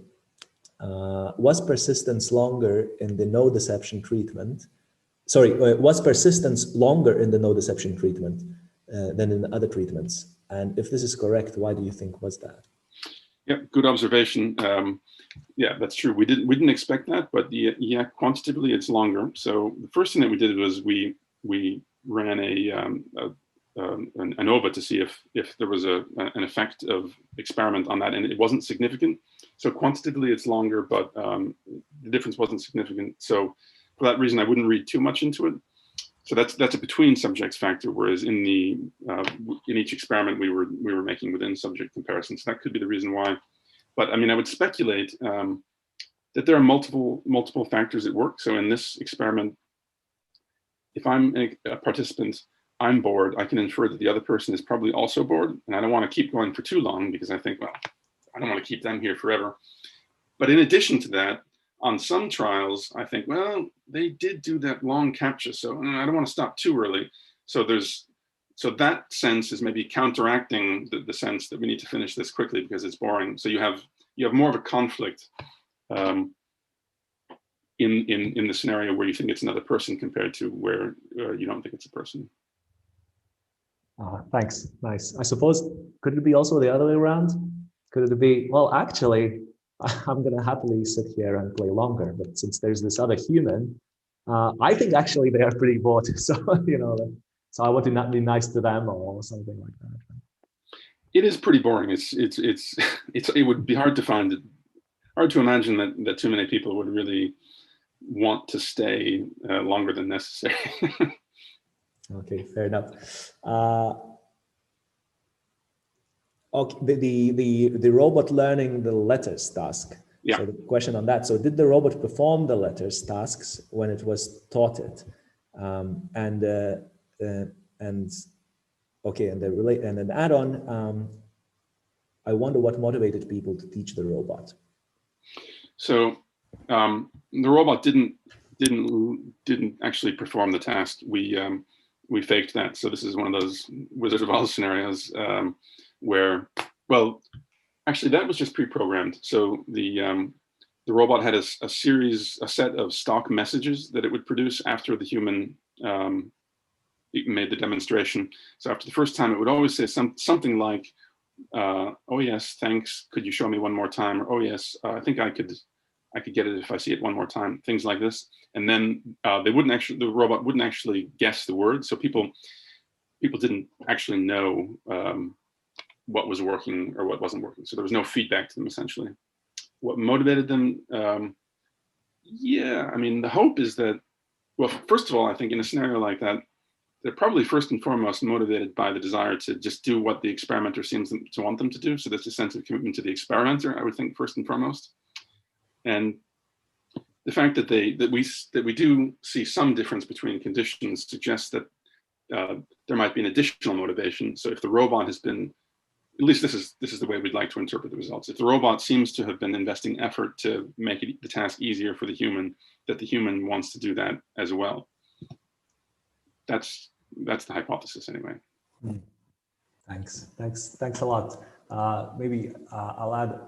Was persistence longer in the no deception treatment? Sorry, was persistence longer in the no deception treatment than in the other treatments? And if this is correct, why do you think was that? Yeah, good observation. Yeah, that's true. We didn't expect that, but yeah, quantitatively it's longer. So the first thing that we did was we ran an ANOVA to see if there was an effect of experiment on that, and it wasn't significant. So quantitatively it's longer, but the difference wasn't significant. So for that reason, I wouldn't read too much into it. so that's a between subjects factor, whereas in each experiment we were making within subject comparisons. That could be the reason why. But I mean, I would speculate that there are multiple factors at work. So in this experiment, if I'm a participant, I'm bored, I can infer that the other person is probably also bored, and I don't want to keep going for too long because I think, well, I don't want to keep them here forever. But in addition to that, on some trials, I think, well, they did do that long captcha, so I don't want to stop too early. So that sense is maybe counteracting the sense that we need to finish this quickly because it's boring. So you have more of a conflict in the scenario where you think it's another person compared to where you don't think it's a person. Thanks. Nice. I suppose, could it be also the other way around? Could it be, well, actually, I'm going to happily sit here and play longer, but since there's this other human, I think actually they are pretty bored. So, so I want to not be nice to them or something like that. It is pretty boring. It would be hard to imagine that too many people would really want to stay longer than necessary. Okay, fair enough. Okay, the robot learning the letters task. Yeah. So the question on that. So did the robot perform the letters tasks when it was taught it? And an add-on. I wonder what motivated people to teach the robot. So the robot didn't actually perform the task. We faked that. So this is one of those Wizard of Oz scenarios where, well, actually that was just pre-programmed. So the robot had a set of stock messages that it would produce after the human made the demonstration. So after the first time, it would always say something like, "Oh yes, thanks. Could you show me one more time?" Or, "Oh yes, I think I could get it if I see it one more time." Things like this, and then the robot wouldn't actually guess the word. So people didn't actually know what was working or what wasn't working. So there was no feedback to them essentially. What motivated them? Yeah, I mean, the hope is that, well, first of all, I think in a scenario like that, they're probably first and foremost motivated by the desire to just do what the experimenter seems to want them to do. So there's a sense of commitment to the experimenter, I would think, first and foremost. And the fact that we do see some difference between conditions suggests that there might be an additional motivation. So if the robot has been, at least this is the way we'd like to interpret the results. If the robot seems to have been investing effort to make the task easier for the human, that the human wants to do that as well. That's the hypothesis anyway. Thanks a lot. Maybe I'll add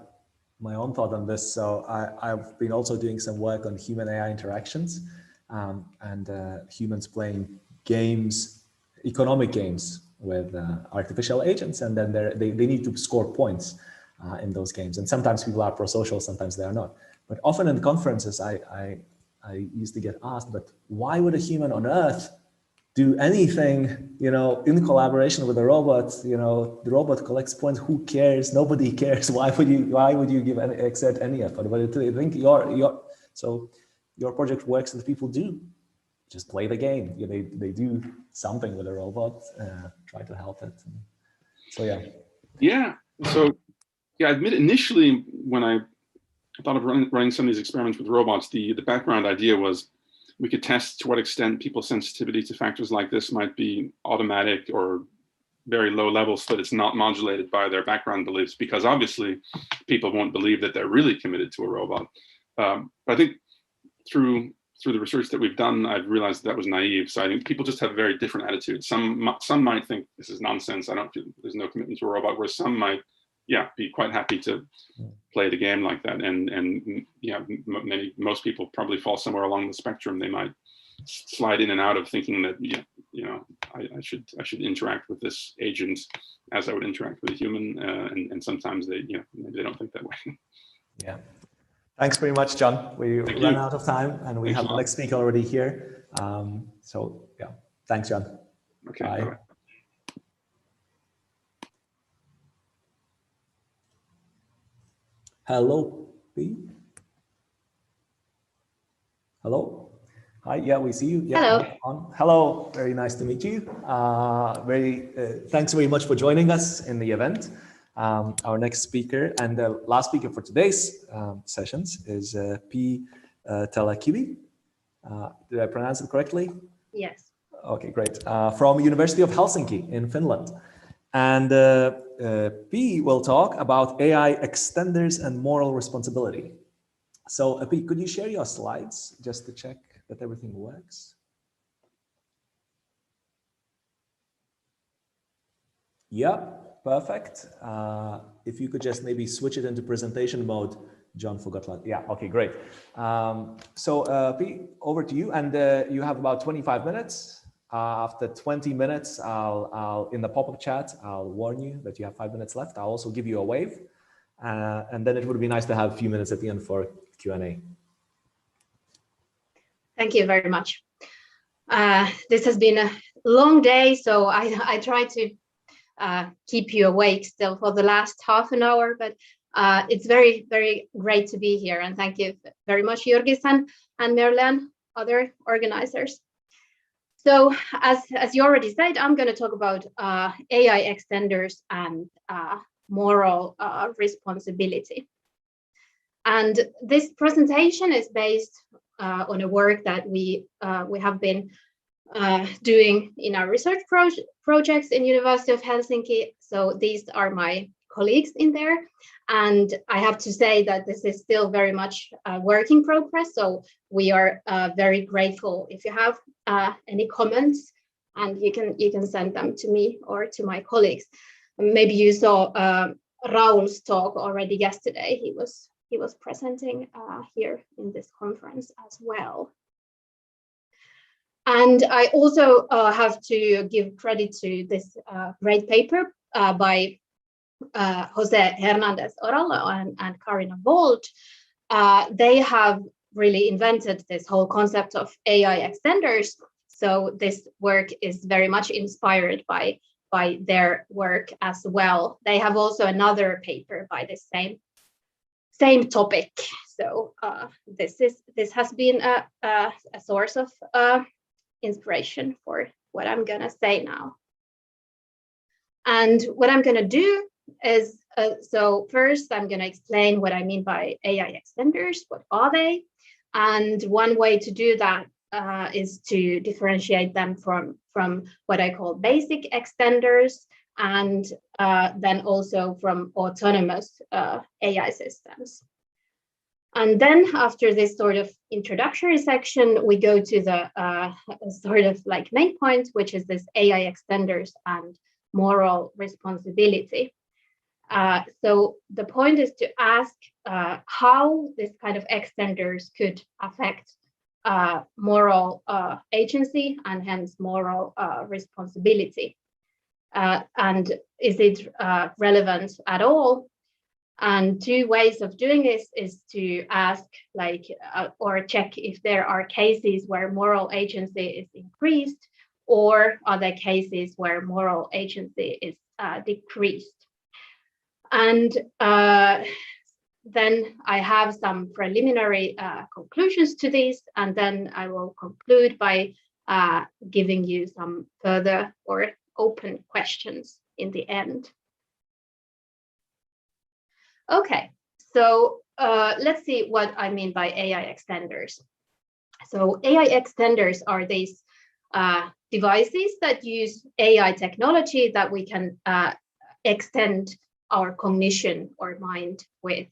my own thought on this. So I've been also doing some work on human AI interactions and humans playing games, economic games with artificial agents, and then they need to score points in those games. And sometimes people are pro-social, sometimes they are not. But often in conferences, I used to get asked, but why would a human on Earth do anything, in collaboration with a robot? The robot collects points. Who cares? Nobody cares. Why would you exert any effort? But I think your project works that people do just play the game. They do something with a robot, try to help it. So yeah. Yeah. So yeah, I admit initially when I thought of running some of these experiments with robots, the background idea was we could test to what extent people's sensitivity to factors like this might be automatic or very low level, so that it's not modulated by their background beliefs, because obviously people won't believe that they're really committed to a robot. But I think through the research that we've done, I've realized that was naive. So I think people just have very different attitudes. Some might think this is nonsense. There's no commitment to a robot, whereas some might, be quite happy to play the game like that. And most people probably fall somewhere along the spectrum. They might slide in and out of thinking that, I should interact with this agent as I would interact with a human. And sometimes maybe they don't think that way. Yeah. Thanks very much, John. We ran out of time and we have the next speaker already here. So yeah, thanks, John. Okay. Bye. Bye. Hello, B. Hello. Hi, yeah, we see you. Yeah, Hello. Hello, very nice to meet you. Thanks very much for joining us in the event. Our next speaker and the last speaker for today's sessions is P. Talakivi. Did I pronounce it correctly? Yes. Okay, great. From University of Helsinki in Finland. And P will talk about AI extenders and moral responsibility. So P, could you share your slides just to check that everything works? Yeah, perfect. If you could just maybe switch it into presentation mode. John forgot that. Yeah, okay, great. P, over to you. And you have about 25 minutes. After 20 minutes, I'll in the pop-up chat, I'll warn you that you have 5 minutes left. I'll also give you a wave. And then it would be nice to have a few minutes at the end for Q&A. Thank you very much. This has been a long day, so I try to keep you awake still for the last half an hour, but it's very, very great to be here. And thank you very much, Jörgis and Merlin, other organizers. So as you already said, I'm going to talk about AI extenders and moral responsibility. And this presentation is based on a work that we have been doing in our research projects in University of Helsinki. So these are my colleagues in there. And I have to say that this is still very much a work in progress. So we are very grateful if you have any comments, and you can send them to me or to my colleagues. Maybe you saw Raul's talk already yesterday. He was presenting here in this conference as well. And I also have to give credit to this great paper by Jose Hernandez Oralo and Karina Bolt. They have really invented this whole concept of AI extenders. So this work is very much inspired by their work as well. They have also another paper by the same topic. So this has been a source of inspiration for what I'm gonna say now. And what I'm gonna do is, so first I'm gonna explain what I mean by AI extenders. What are they? And one way to do that is to differentiate them from what I call basic extenders, and then also from autonomous AI systems. And then after this sort of introductory section, we go to the sort of like main point, which is this AI extenders and moral responsibility. So the point is to ask how this kind of extenders could affect moral agency and hence moral responsibility. And is it relevant at all? And two ways of doing this is to ask or check if there are cases where moral agency is increased, or are there cases where moral agency is decreased. And then I have some preliminary conclusions to this, and then I will conclude by giving you some further or open questions in the end. Okay, so let's see what I mean by AI extenders. So AI extenders are these devices that use AI technology that we can extend our cognition or mind with.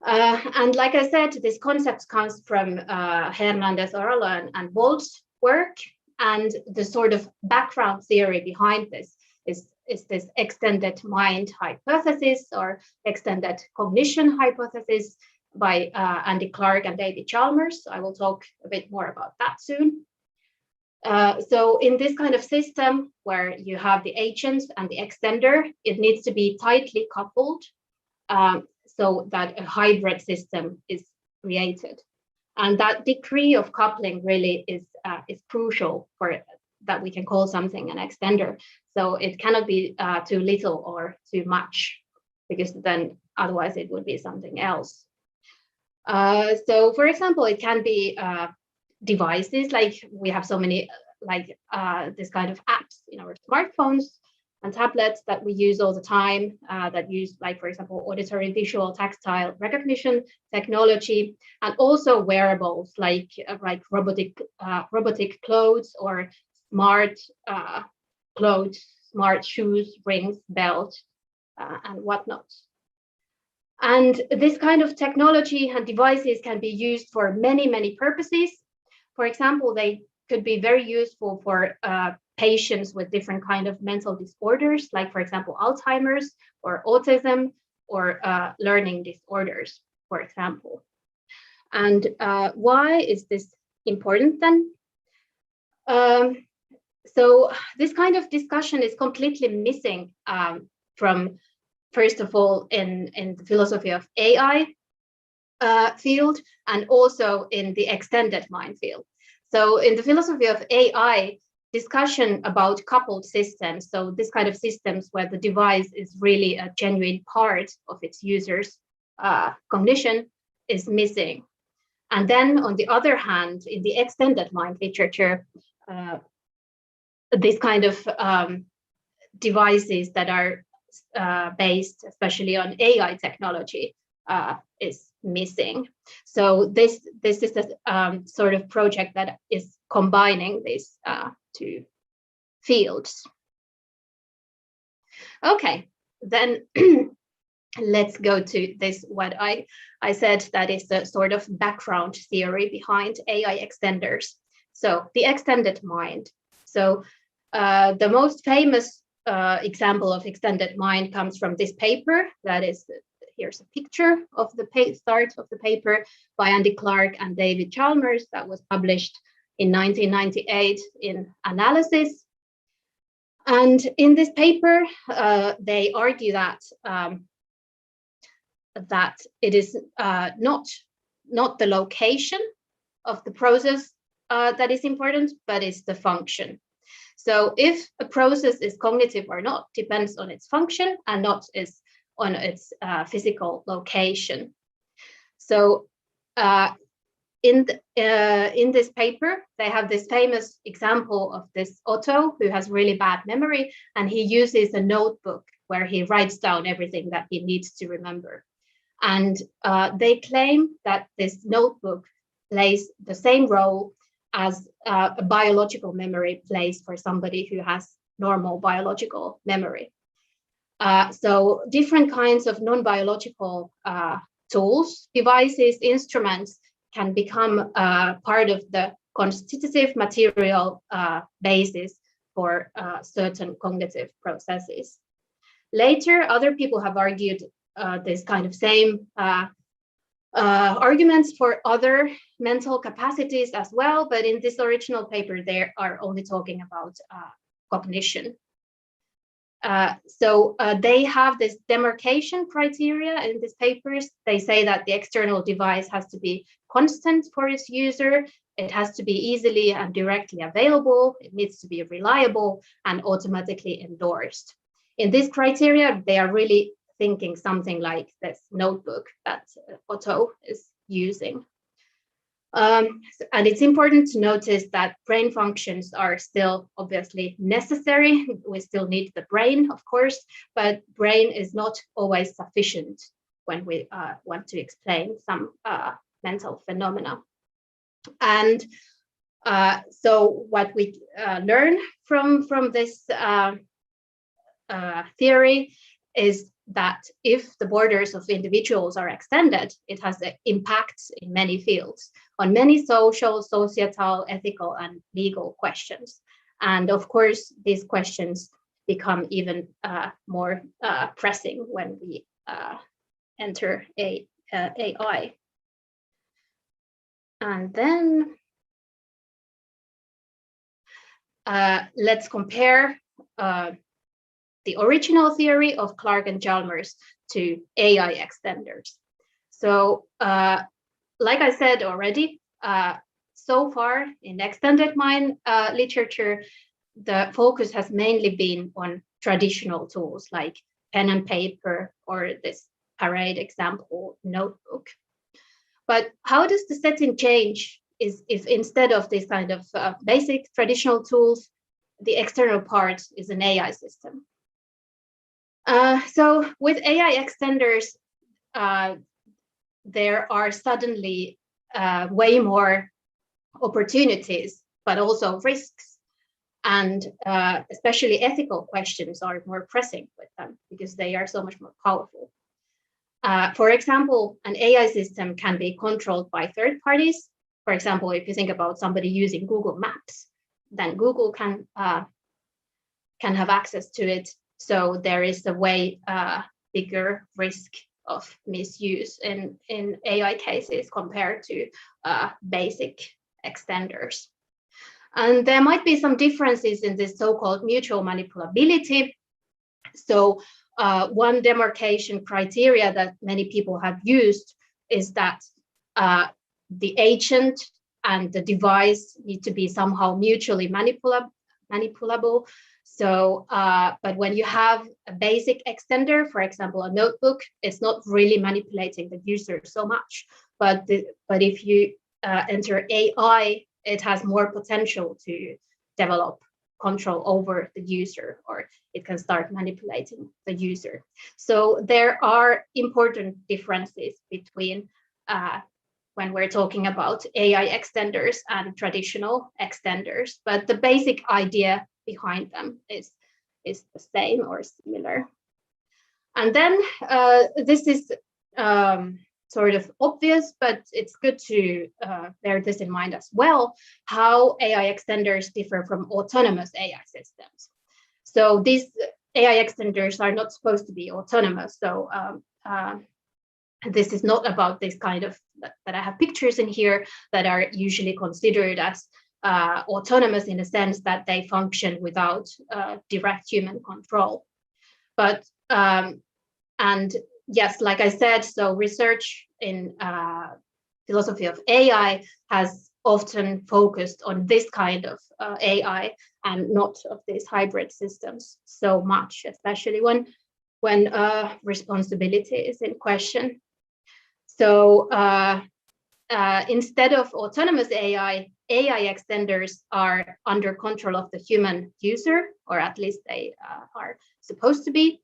And like I said, this concept comes from Hernandez Oralo and Bolt's work, and the sort of background theory behind this is this extended mind hypothesis or extended cognition hypothesis by Andy Clark and David Chalmers. I will talk a bit more about that soon. So in this kind of system where you have the agent and the extender, it needs to be tightly coupled so that a hybrid system is created. And that degree of coupling really is crucial for that we can call something an extender. So it cannot be too little or too much, because then otherwise it would be something else. So for example, it can be devices, like we have so many this kind of apps in our smartphones and tablets that we use all the time, that use, like, for example, auditory, visual, tactile recognition technology, and also wearables like robotic clothes or smart clothes, smart shoes, rings, belt, and whatnot. And this kind of technology and devices can be used for many, many purposes. For example, they could be very useful for patients with different kind of mental disorders, like, for example, Alzheimer's or autism or learning disorders, for example. And why is this important then? So this kind of discussion is completely missing from, first of all, in the philosophy of AI field, and also in the extended mind field. So in the philosophy of AI, discussion about coupled systems, so this kind of systems where the device is really a genuine part of its user's cognition, is missing. And then on the other hand, in the extended mind literature, this kind of devices that are based especially on AI technology is missing. So this is a sort of project that is combining these two fields. Okay, then let's go to this, what I said that is the sort of background theory behind AI extenders. So the extended mind. So the most famous example of extended mind comes from this paper. That is, here's a picture of the start of the paper by Andy Clark and David Chalmers that was published in 1998 in Analysis. And in this paper, they argue that that it is not the location of the process that is important, but it's the function. So if a process is cognitive or not depends on its function and not on its physical location. So in this paper, they have this famous example of this Otto who has really bad memory, and he uses a notebook where he writes down everything that he needs to remember. And they claim that this notebook plays the same role as a biological memory plays for somebody who has normal biological memory. So different kinds of non-biological tools, devices, instruments can become part of the constitutive material basis for certain cognitive processes. Later, other people have argued this kind of same arguments for other mental capacities as well, but in this original paper, they are only talking about cognition. So they have this demarcation criteria in these papers. They say that the external device has to be constant for its user. It has to be easily and directly available. It needs to be reliable and automatically endorsed. In this criteria, they are really thinking something like this notebook that Otto is using. And it's important to notice that brain functions are still obviously necessary. We still need the brain, of course, but brain is not always sufficient when we want to explain some mental phenomena. And so what we learn from this theory is that if the borders of individuals are extended, it has impacts in many fields, on many social, societal, ethical, and legal questions. And of course, these questions become even more pressing when we enter AI. And then let's compare the original theory of Clark and Chalmers to AI extenders. So, like I said already, so far in extended mind literature, the focus has mainly been on traditional tools like pen and paper or this parade example notebook. But how does the setting change is if instead of this kind of basic traditional tools, the external part is an AI system. So with AI extenders, there are suddenly way more opportunities, but also risks. And especially ethical questions are more pressing with them because they are so much more powerful. For example, an AI system can be controlled by third parties. For example, if you think about somebody using Google Maps, then Google can have access to it. So there is a way bigger risk of misuse in AI cases compared to basic extenders. And there might be some differences in this so-called mutual manipulability. So one demarcation criteria that many people have used is that the agent and the device need to be somehow mutually manipulable. So, but when you have a basic extender, for example, a notebook, it's not really manipulating the user so much. But if you enter AI, it has more potential to develop control over the user, or it can start manipulating the user. So there are important differences between when we're talking about AI extenders and traditional extenders, but the basic idea behind them is the same or similar. And then this is sort of obvious, but it's good to bear this in mind as well, how AI extenders differ from autonomous AI systems. So these AI extenders are not supposed to be autonomous. So this is not about this kind of, that I have pictures in here that are usually considered as autonomous in the sense that they function without direct human control. But, and yes, like I said, so research in philosophy of AI has often focused on this kind of AI and not of these hybrid systems so much, especially when responsibility is in question. So instead of autonomous AI extenders are under control of the human user, or at least they are supposed to be,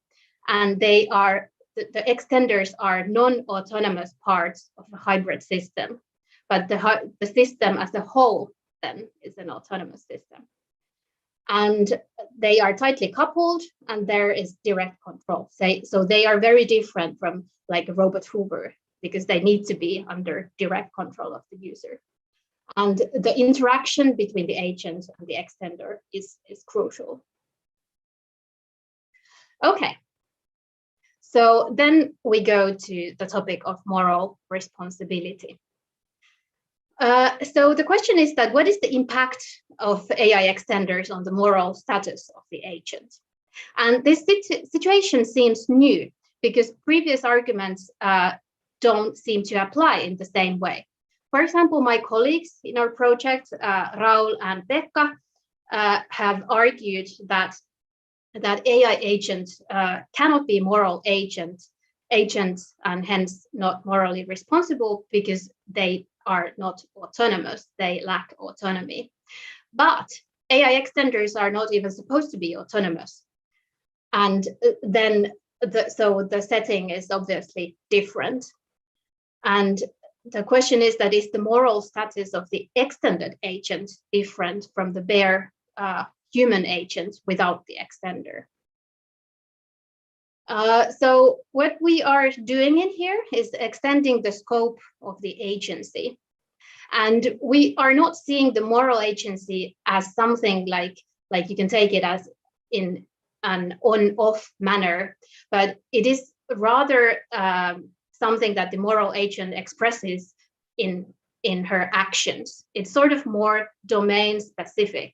and they are the extenders are non-autonomous parts of a hybrid system, but the system as a whole then is an autonomous system. And they are tightly coupled, and there is direct control. So they are very different from like a robot Hoover, because they need to be under direct control of the user. And the interaction between the agent and the extender is crucial. Okay. So then we go to the topic of moral responsibility. So the question is that what is the impact of AI extenders on the moral status of the agent? And this situation seems new because previous arguments don't seem to apply in the same way. For example, my colleagues in our project, Raul and Pekka, have argued that AI agents cannot be moral agents and hence not morally responsible because they are not autonomous, they lack autonomy. But AI extenders are not even supposed to be autonomous. And then, so the setting is obviously different. And the question is that is the moral status of the extended agent different from the bare human agent without the extender? So what we are doing in here is extending the scope of the agency. And we are not seeing the moral agency as something like you can take it as in an on-off manner, but it is rather something that the moral agent expresses in her actions. It's sort of more domain specific.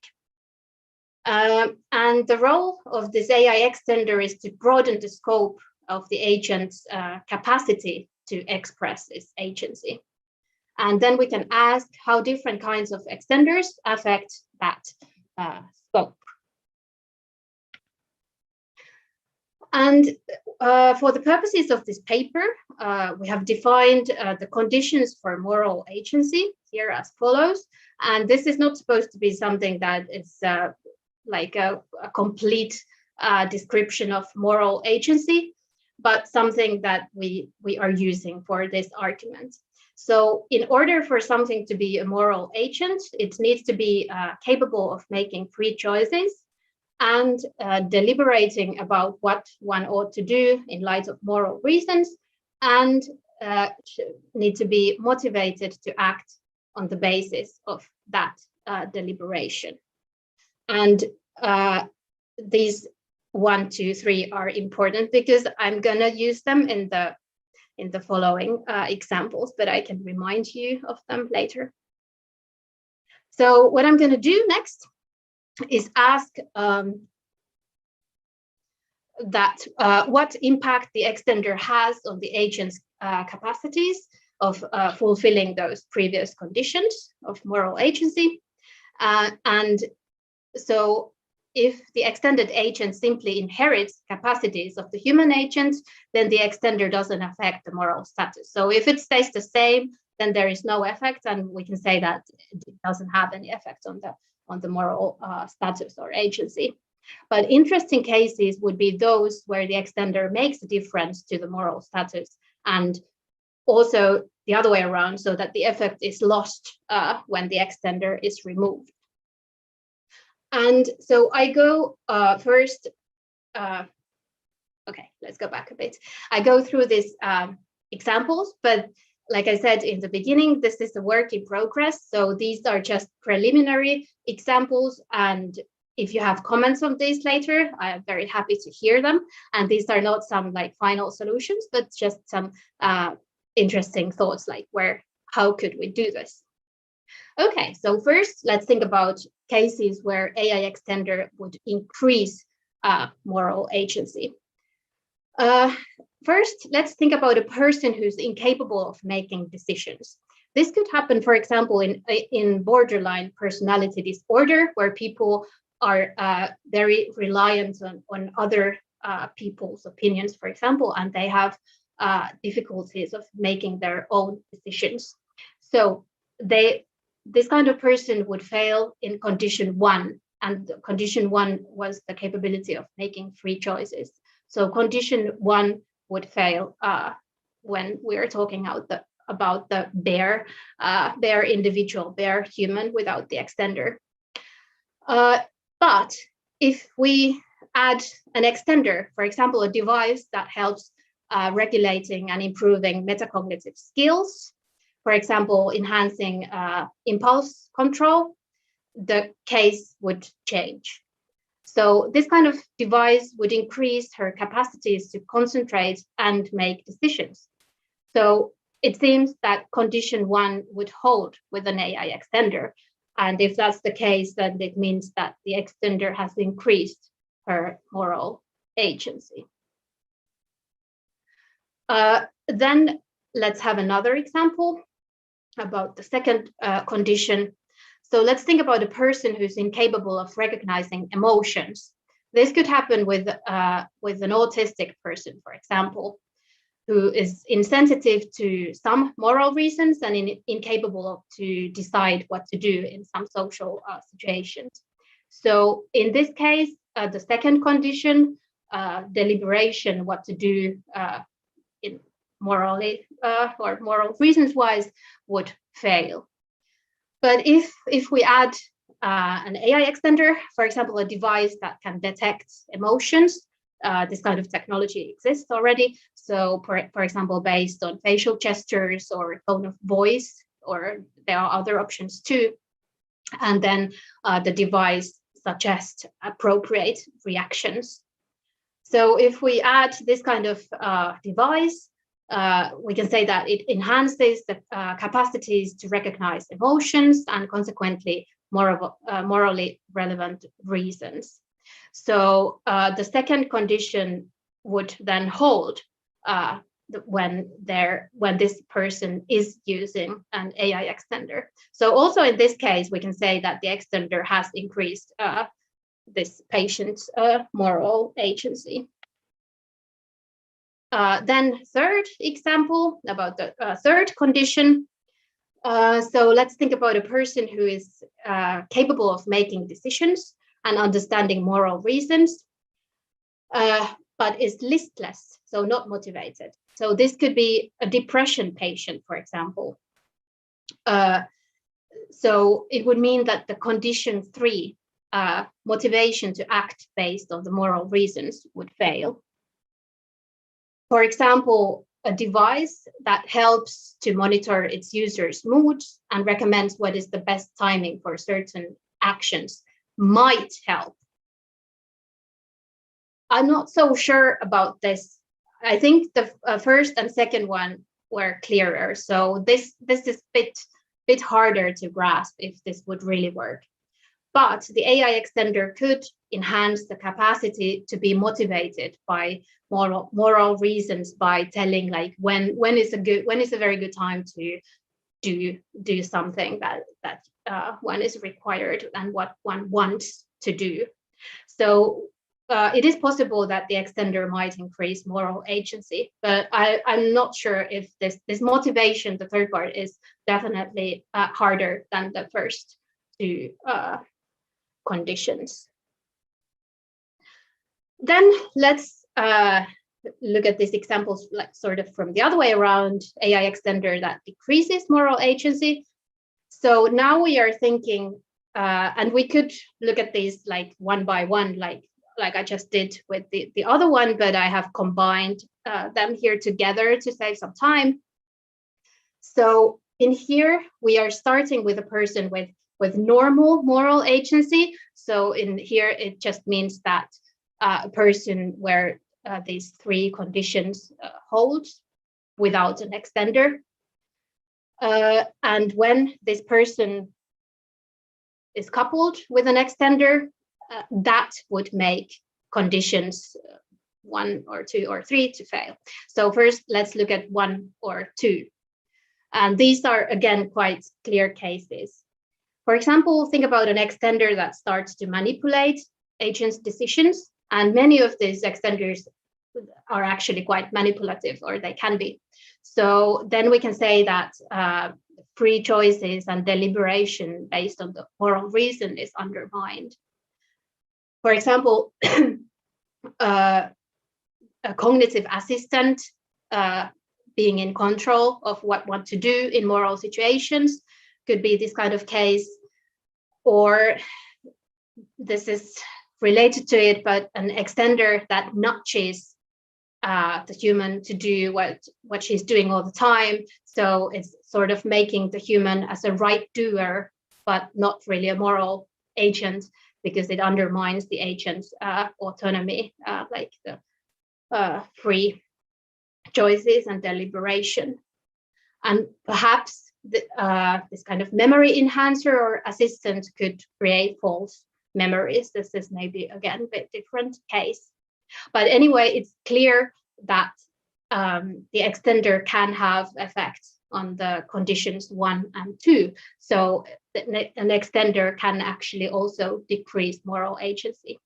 And the role of this AI extender is to broaden the scope of the agent's capacity to express its agency. And then we can ask how different kinds of extenders affect that scope. And for the purposes of this paper, we have defined the conditions for moral agency. here as follows. And this is not supposed to be something that is like a complete description of moral agency, but something that we are using for this argument. So in order for something to be a moral agent, it needs to be capable of making free choices and deliberating about what one ought to do in light of moral reasons, and need to be motivated to act on the basis of that deliberation. And these 1, 2, 3 are important because I'm gonna use them in the following examples, but I can remind you of them later. So what I'm gonna do next is ask what impact the extender has on the agent's capacities of fulfilling those previous conditions of moral agency. And so if the extended agent simply inherits capacities of the human agent, then the extender doesn't affect the moral status. So if it stays the same, then there is no effect, and we can say that it doesn't have any effect on the moral status or agency. But interesting cases would be those where the extender makes a difference to the moral status, and also the other way around, so that the effect is lost when the extender is removed. And so I go first, okay, let's go back a bit. I go through these examples, but like I said in the beginning, this is a work in progress. So these are just preliminary examples. And if you have comments on these later, I am very happy to hear them. And these are not some like final solutions, but just some interesting thoughts like how could we do this? Okay, so first, let's think about cases where AI extender would increase moral agency. First, let's think about a person who's incapable of making decisions. This could happen, for example, in borderline personality disorder, where people are very reliant on other people's opinions, for example, and they have difficulties of making their own decisions. So this kind of person would fail in condition 1, and condition 1 was the capability of making free choices. So condition 1 would fail when we are talking about the bare individual, bare human without the extender. But if we add an extender, for example, a device that helps regulating and improving metacognitive skills, for example, enhancing impulse control, the case would change. So this kind of device would increase her capacities to concentrate and make decisions. So it seems that condition 1 would hold with an AI extender. And if that's the case, then it means that the extender has increased her moral agency. Then let's have another example about the second condition. So let's think about a person who's incapable of recognizing emotions. This could happen with an autistic person, for example, who is insensitive to some moral reasons and incapable to decide what to do in some social situations. So in this case, the second condition, deliberation, what to do in morally or moral reasons wise, would fail. But if we add an AI extender, for example, a device that can detect emotions, this kind of technology exists already. So for example, based on facial gestures or tone of voice, or there are other options too. And then the device suggests appropriate reactions. So if we add this kind of device, we can say that it enhances the capacities to recognize emotions and consequently morally relevant reasons. So the second condition would then hold when this person is using an AI extender. So also in this case, we can say that the extender has increased this patient's moral agency. Then third example about the third condition. So let's think about a person who is capable of making decisions and understanding moral reasons, but is listless, so not motivated. So this could be a depression patient, for example. So it would mean that the condition 3, motivation to act based on the moral reasons, would fail. For example, a device that helps to monitor its users' moods and recommends what is the best timing for certain actions might help. I'm not so sure about this. I think the first and second one were clearer. So this is a bit harder to grasp if this would really work. But the AI extender could enhance the capacity to be motivated by moral reasons by telling like when is a very good time to do something that one is required and what one wants to do. So it is possible that the extender might increase moral agency, but I'm not sure if this motivation, the third part, is definitely harder than the first two conditions. Then let's look at these examples like sort of from the other way around, AI extender that decreases moral agency. So now we are thinking, and we could look at these like one by one, like I just did with the other one, but I have combined them here together to save some time. So in here, we are starting with a person with normal moral agency. So in here, it just means that a person where these 3 conditions hold without an extender. And when this person is coupled with an extender, that would make conditions 1 or 2 or 3 to fail. So first, let's look at 1 or 2. And these are, again, quite clear cases. For example, think about an extender that starts to manipulate agents' decisions. And many of these extenders are actually quite manipulative, or they can be. So then we can say that free choices and deliberation based on the moral reason is undermined. For example, a cognitive assistant being in control of what to do in moral situations could be this kind of case, or this is related to it, but an extender that nudges the human to do what she's doing all the time. So it's sort of making the human as a right doer, but not really a moral agent, because it undermines the agent's autonomy, like the free choices and deliberation. And perhaps this kind of memory enhancer or assistant could create false memories. This is maybe, again, a bit different case. But anyway, it's clear that the extender can have effects on the conditions 1 and 2. So an extender can actually also decrease moral agency.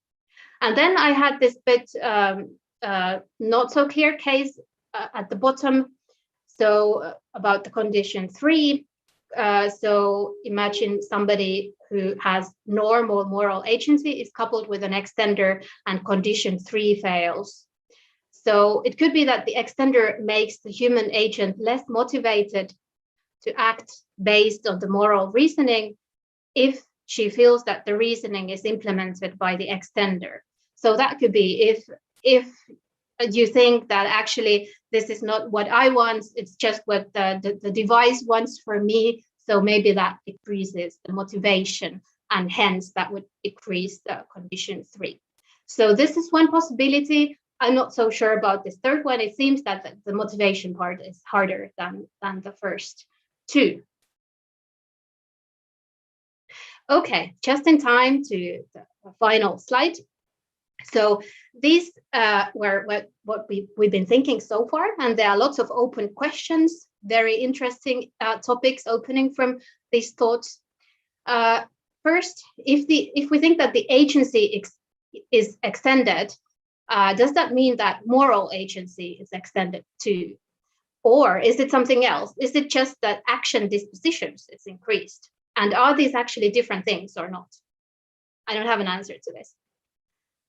And then I had this bit not so clear case at the bottom. So about the condition 3. So imagine somebody who has normal moral agency is coupled with an extender and condition 3 fails. So it could be that the extender makes the human agent less motivated to act based on the moral reasoning if she feels that the reasoning is implemented by the extender. So that could be if you think that actually this is not what I want, it's just what the device wants for me. So maybe that decreases the motivation, and hence that would decrease the condition 3. So this is one possibility. I'm not so sure about this third one. It seems that the motivation part is harder than the first 2. Okay, just in time to the final slide. So these were what we've been thinking so far, and there are lots of open questions, very interesting topics opening from these thoughts. First, if we think that the agency is extended, does that mean that moral agency is extended too? Or is it something else? Is it just that action dispositions is increased? And are these actually different things or not? I don't have an answer to this.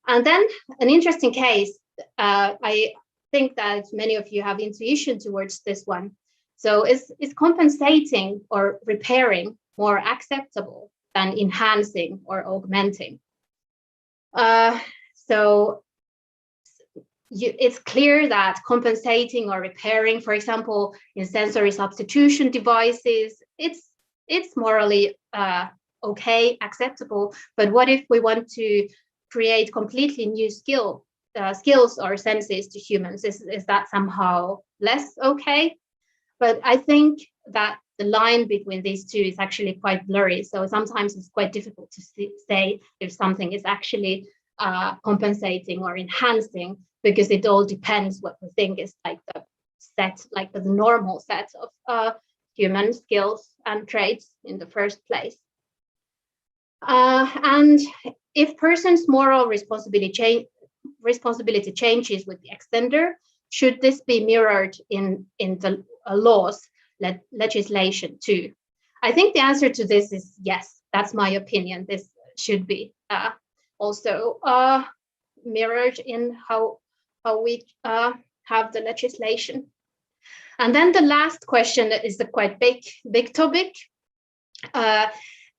And then an interesting case, I think that many of you have intuition towards this one. So is compensating or repairing more acceptable than enhancing or augmenting? It's clear that compensating or repairing, for example, in sensory substitution devices, it's morally okay, acceptable. But what if we want to create completely new skills or senses to humans? Is that somehow less okay? But I think that the line between these two is actually quite blurry. So sometimes it's quite difficult to say if something is actually compensating or enhancing, because it all depends what we think is like the set, like the normal set of human skills and traits in the first place. And if person's moral responsibility changes with the extender, should this be mirrored in the laws, legislation too? I think the answer to this is yes. That's my opinion. This should be also mirrored in how we have the legislation. And then the last question is a quite big topic.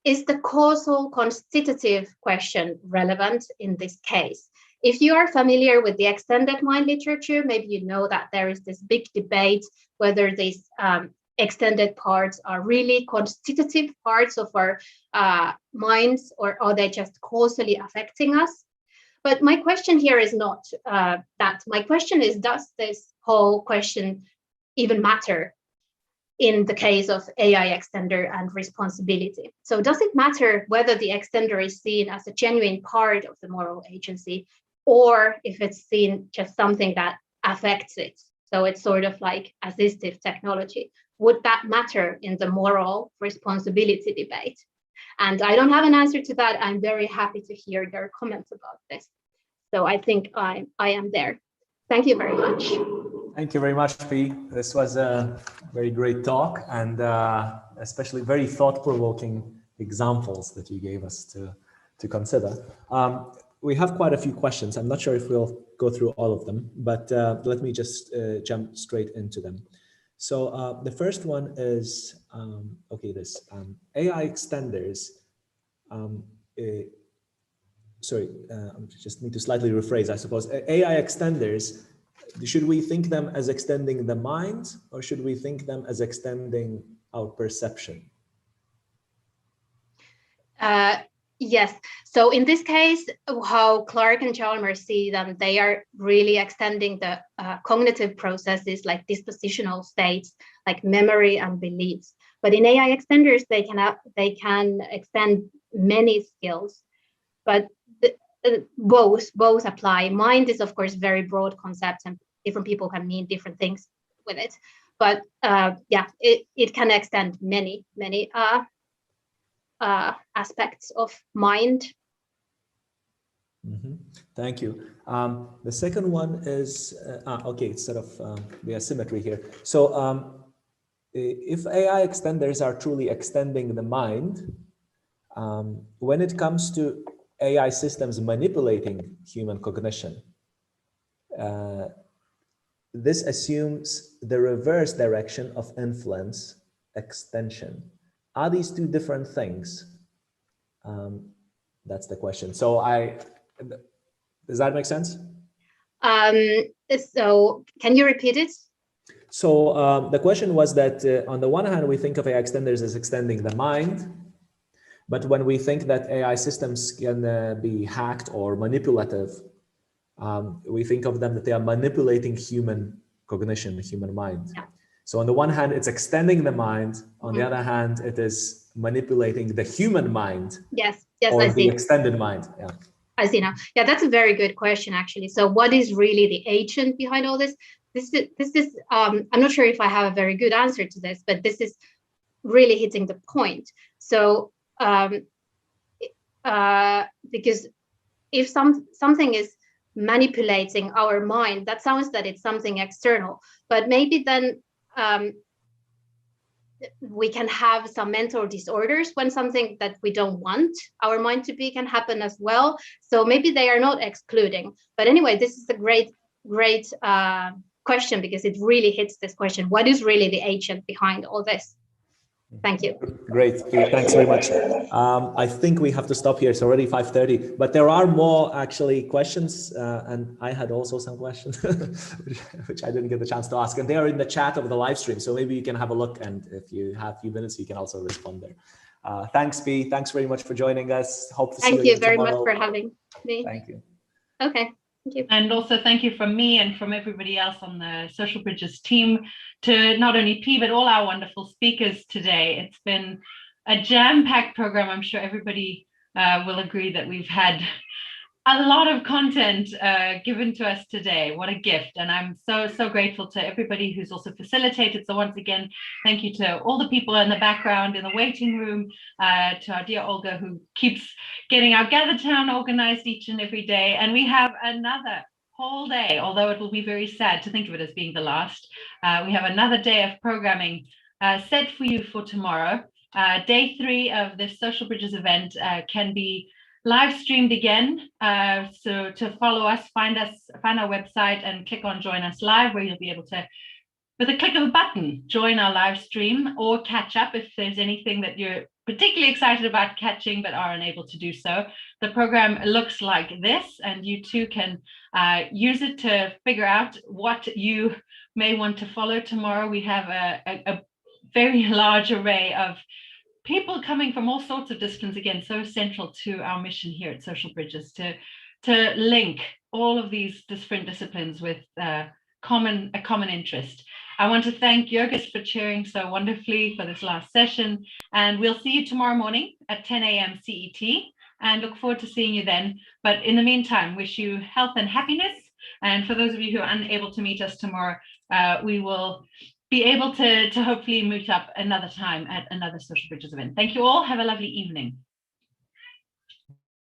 Is the causal constitutive question relevant in this case? If you are familiar with the extended mind literature, maybe you know that there is this big debate whether these extended parts are really constitutive parts of our minds, or are they just causally affecting us? But my question here is not that. My question is, does this whole question even matter in the case of AI extender and responsibility? So does it matter whether the extender is seen as a genuine part of the moral agency, or if it's seen just something that affects it? So it's sort of like assistive technology. Would that matter in the moral responsibility debate? And I don't have an answer to that. I'm very happy to hear your comments about this. So I think I am there. Thank you very much. Thank you very much, P. This was a very great talk, and especially very thought-provoking examples that you gave us to consider. We have quite a few questions. I'm not sure if we'll go through all of them, but let me just jump straight into them. So the first one is, AI extenders. I just need to slightly rephrase, I suppose. AI extenders, should we think them as extending the mind, or should we think them as extending our perception? Yes. So in this case, how Clark and Chalmers see them, they are really extending the cognitive processes like dispositional states, like memory and beliefs. But in AI extenders, they can extend many skills, but both apply. Mind is, of course, very broad concept, and different people can mean different things with it. But it can extend many aspects of mind. Mm-hmm. Thank you. The second one is, it's sort of the asymmetry here. So if AI extenders are truly extending the mind, when it comes to AI systems manipulating human cognition, this assumes the reverse direction of influence extension. Are these two different things? That's the question. So does that make sense? So can you repeat it? So the question was that on the one hand, we think of AI extenders as extending the mind, but when we think that AI systems can be hacked or manipulative, we think of them that they are manipulating human cognition, the human mind. Yeah. So on the one hand, it's extending the mind. On the other hand, it is manipulating the human mind. Yes, or I see. The extended mind. Yeah. I see now. Yeah, that's a very good question, actually. So what is really the agent behind all this? This is I'm not sure if I have a very good answer to this, but this is really hitting the point. So because if something is manipulating our mind, that sounds that it's something external, but maybe then we can have some mental disorders when something that we don't want our mind to be can happen as well. So maybe they are not excluding. But anyway, this is a great question, because it really hits this question: what is really the agent behind all this? Thank you. Great, thanks very much. I think we have to stop here. It's already 5:30, but there are more actually questions, and I had also some questions which I didn't get the chance to ask, and they are in the chat of the live stream. So maybe you can have a look, and if you have a few minutes, you can also respond there. Thanks, Bea. Thanks very much for joining us. Hope to see you Thank you very tomorrow. much for having me. Thank you. Okay. Thank you. And also thank you from me and from everybody else on the Social Bridges team to not only P, but all our wonderful speakers today. It's been a jam-packed program. I'm sure everybody will agree that we've had a lot of content given to us today. What a gift. And I'm so grateful to everybody who's also facilitated. So once again, thank you to all the people in the background, in the waiting room, to our dear Olga, who keeps getting our Gather Town organized each and every day. And we have another whole day, although it will be very sad to think of it as being the last. We have another day of programming set for you for tomorrow. Day 3 of this Social Bridges event can be live streamed again. So to follow us, find our website and click on Join Us Live, where you'll be able to, with a click of a button, join our live stream or catch up if there's anything that you're particularly excited about catching but are unable to do so. The program looks like this, and you too can use it to figure out what you may want to follow tomorrow. We have a very large array of people coming from all sorts of disciplines, again, so central to our mission here at Social Bridges to link all of these different disciplines with a common interest. I want to thank Jurgis for chairing so wonderfully for this last session, and we'll see you tomorrow morning at 10 a.m. CET, and look forward to seeing you then. But in the meantime, wish you health and happiness. And for those of you who are unable to meet us tomorrow, we will be able to hopefully meet up another time at another Social Bridges event. Thank you all. Have a lovely evening.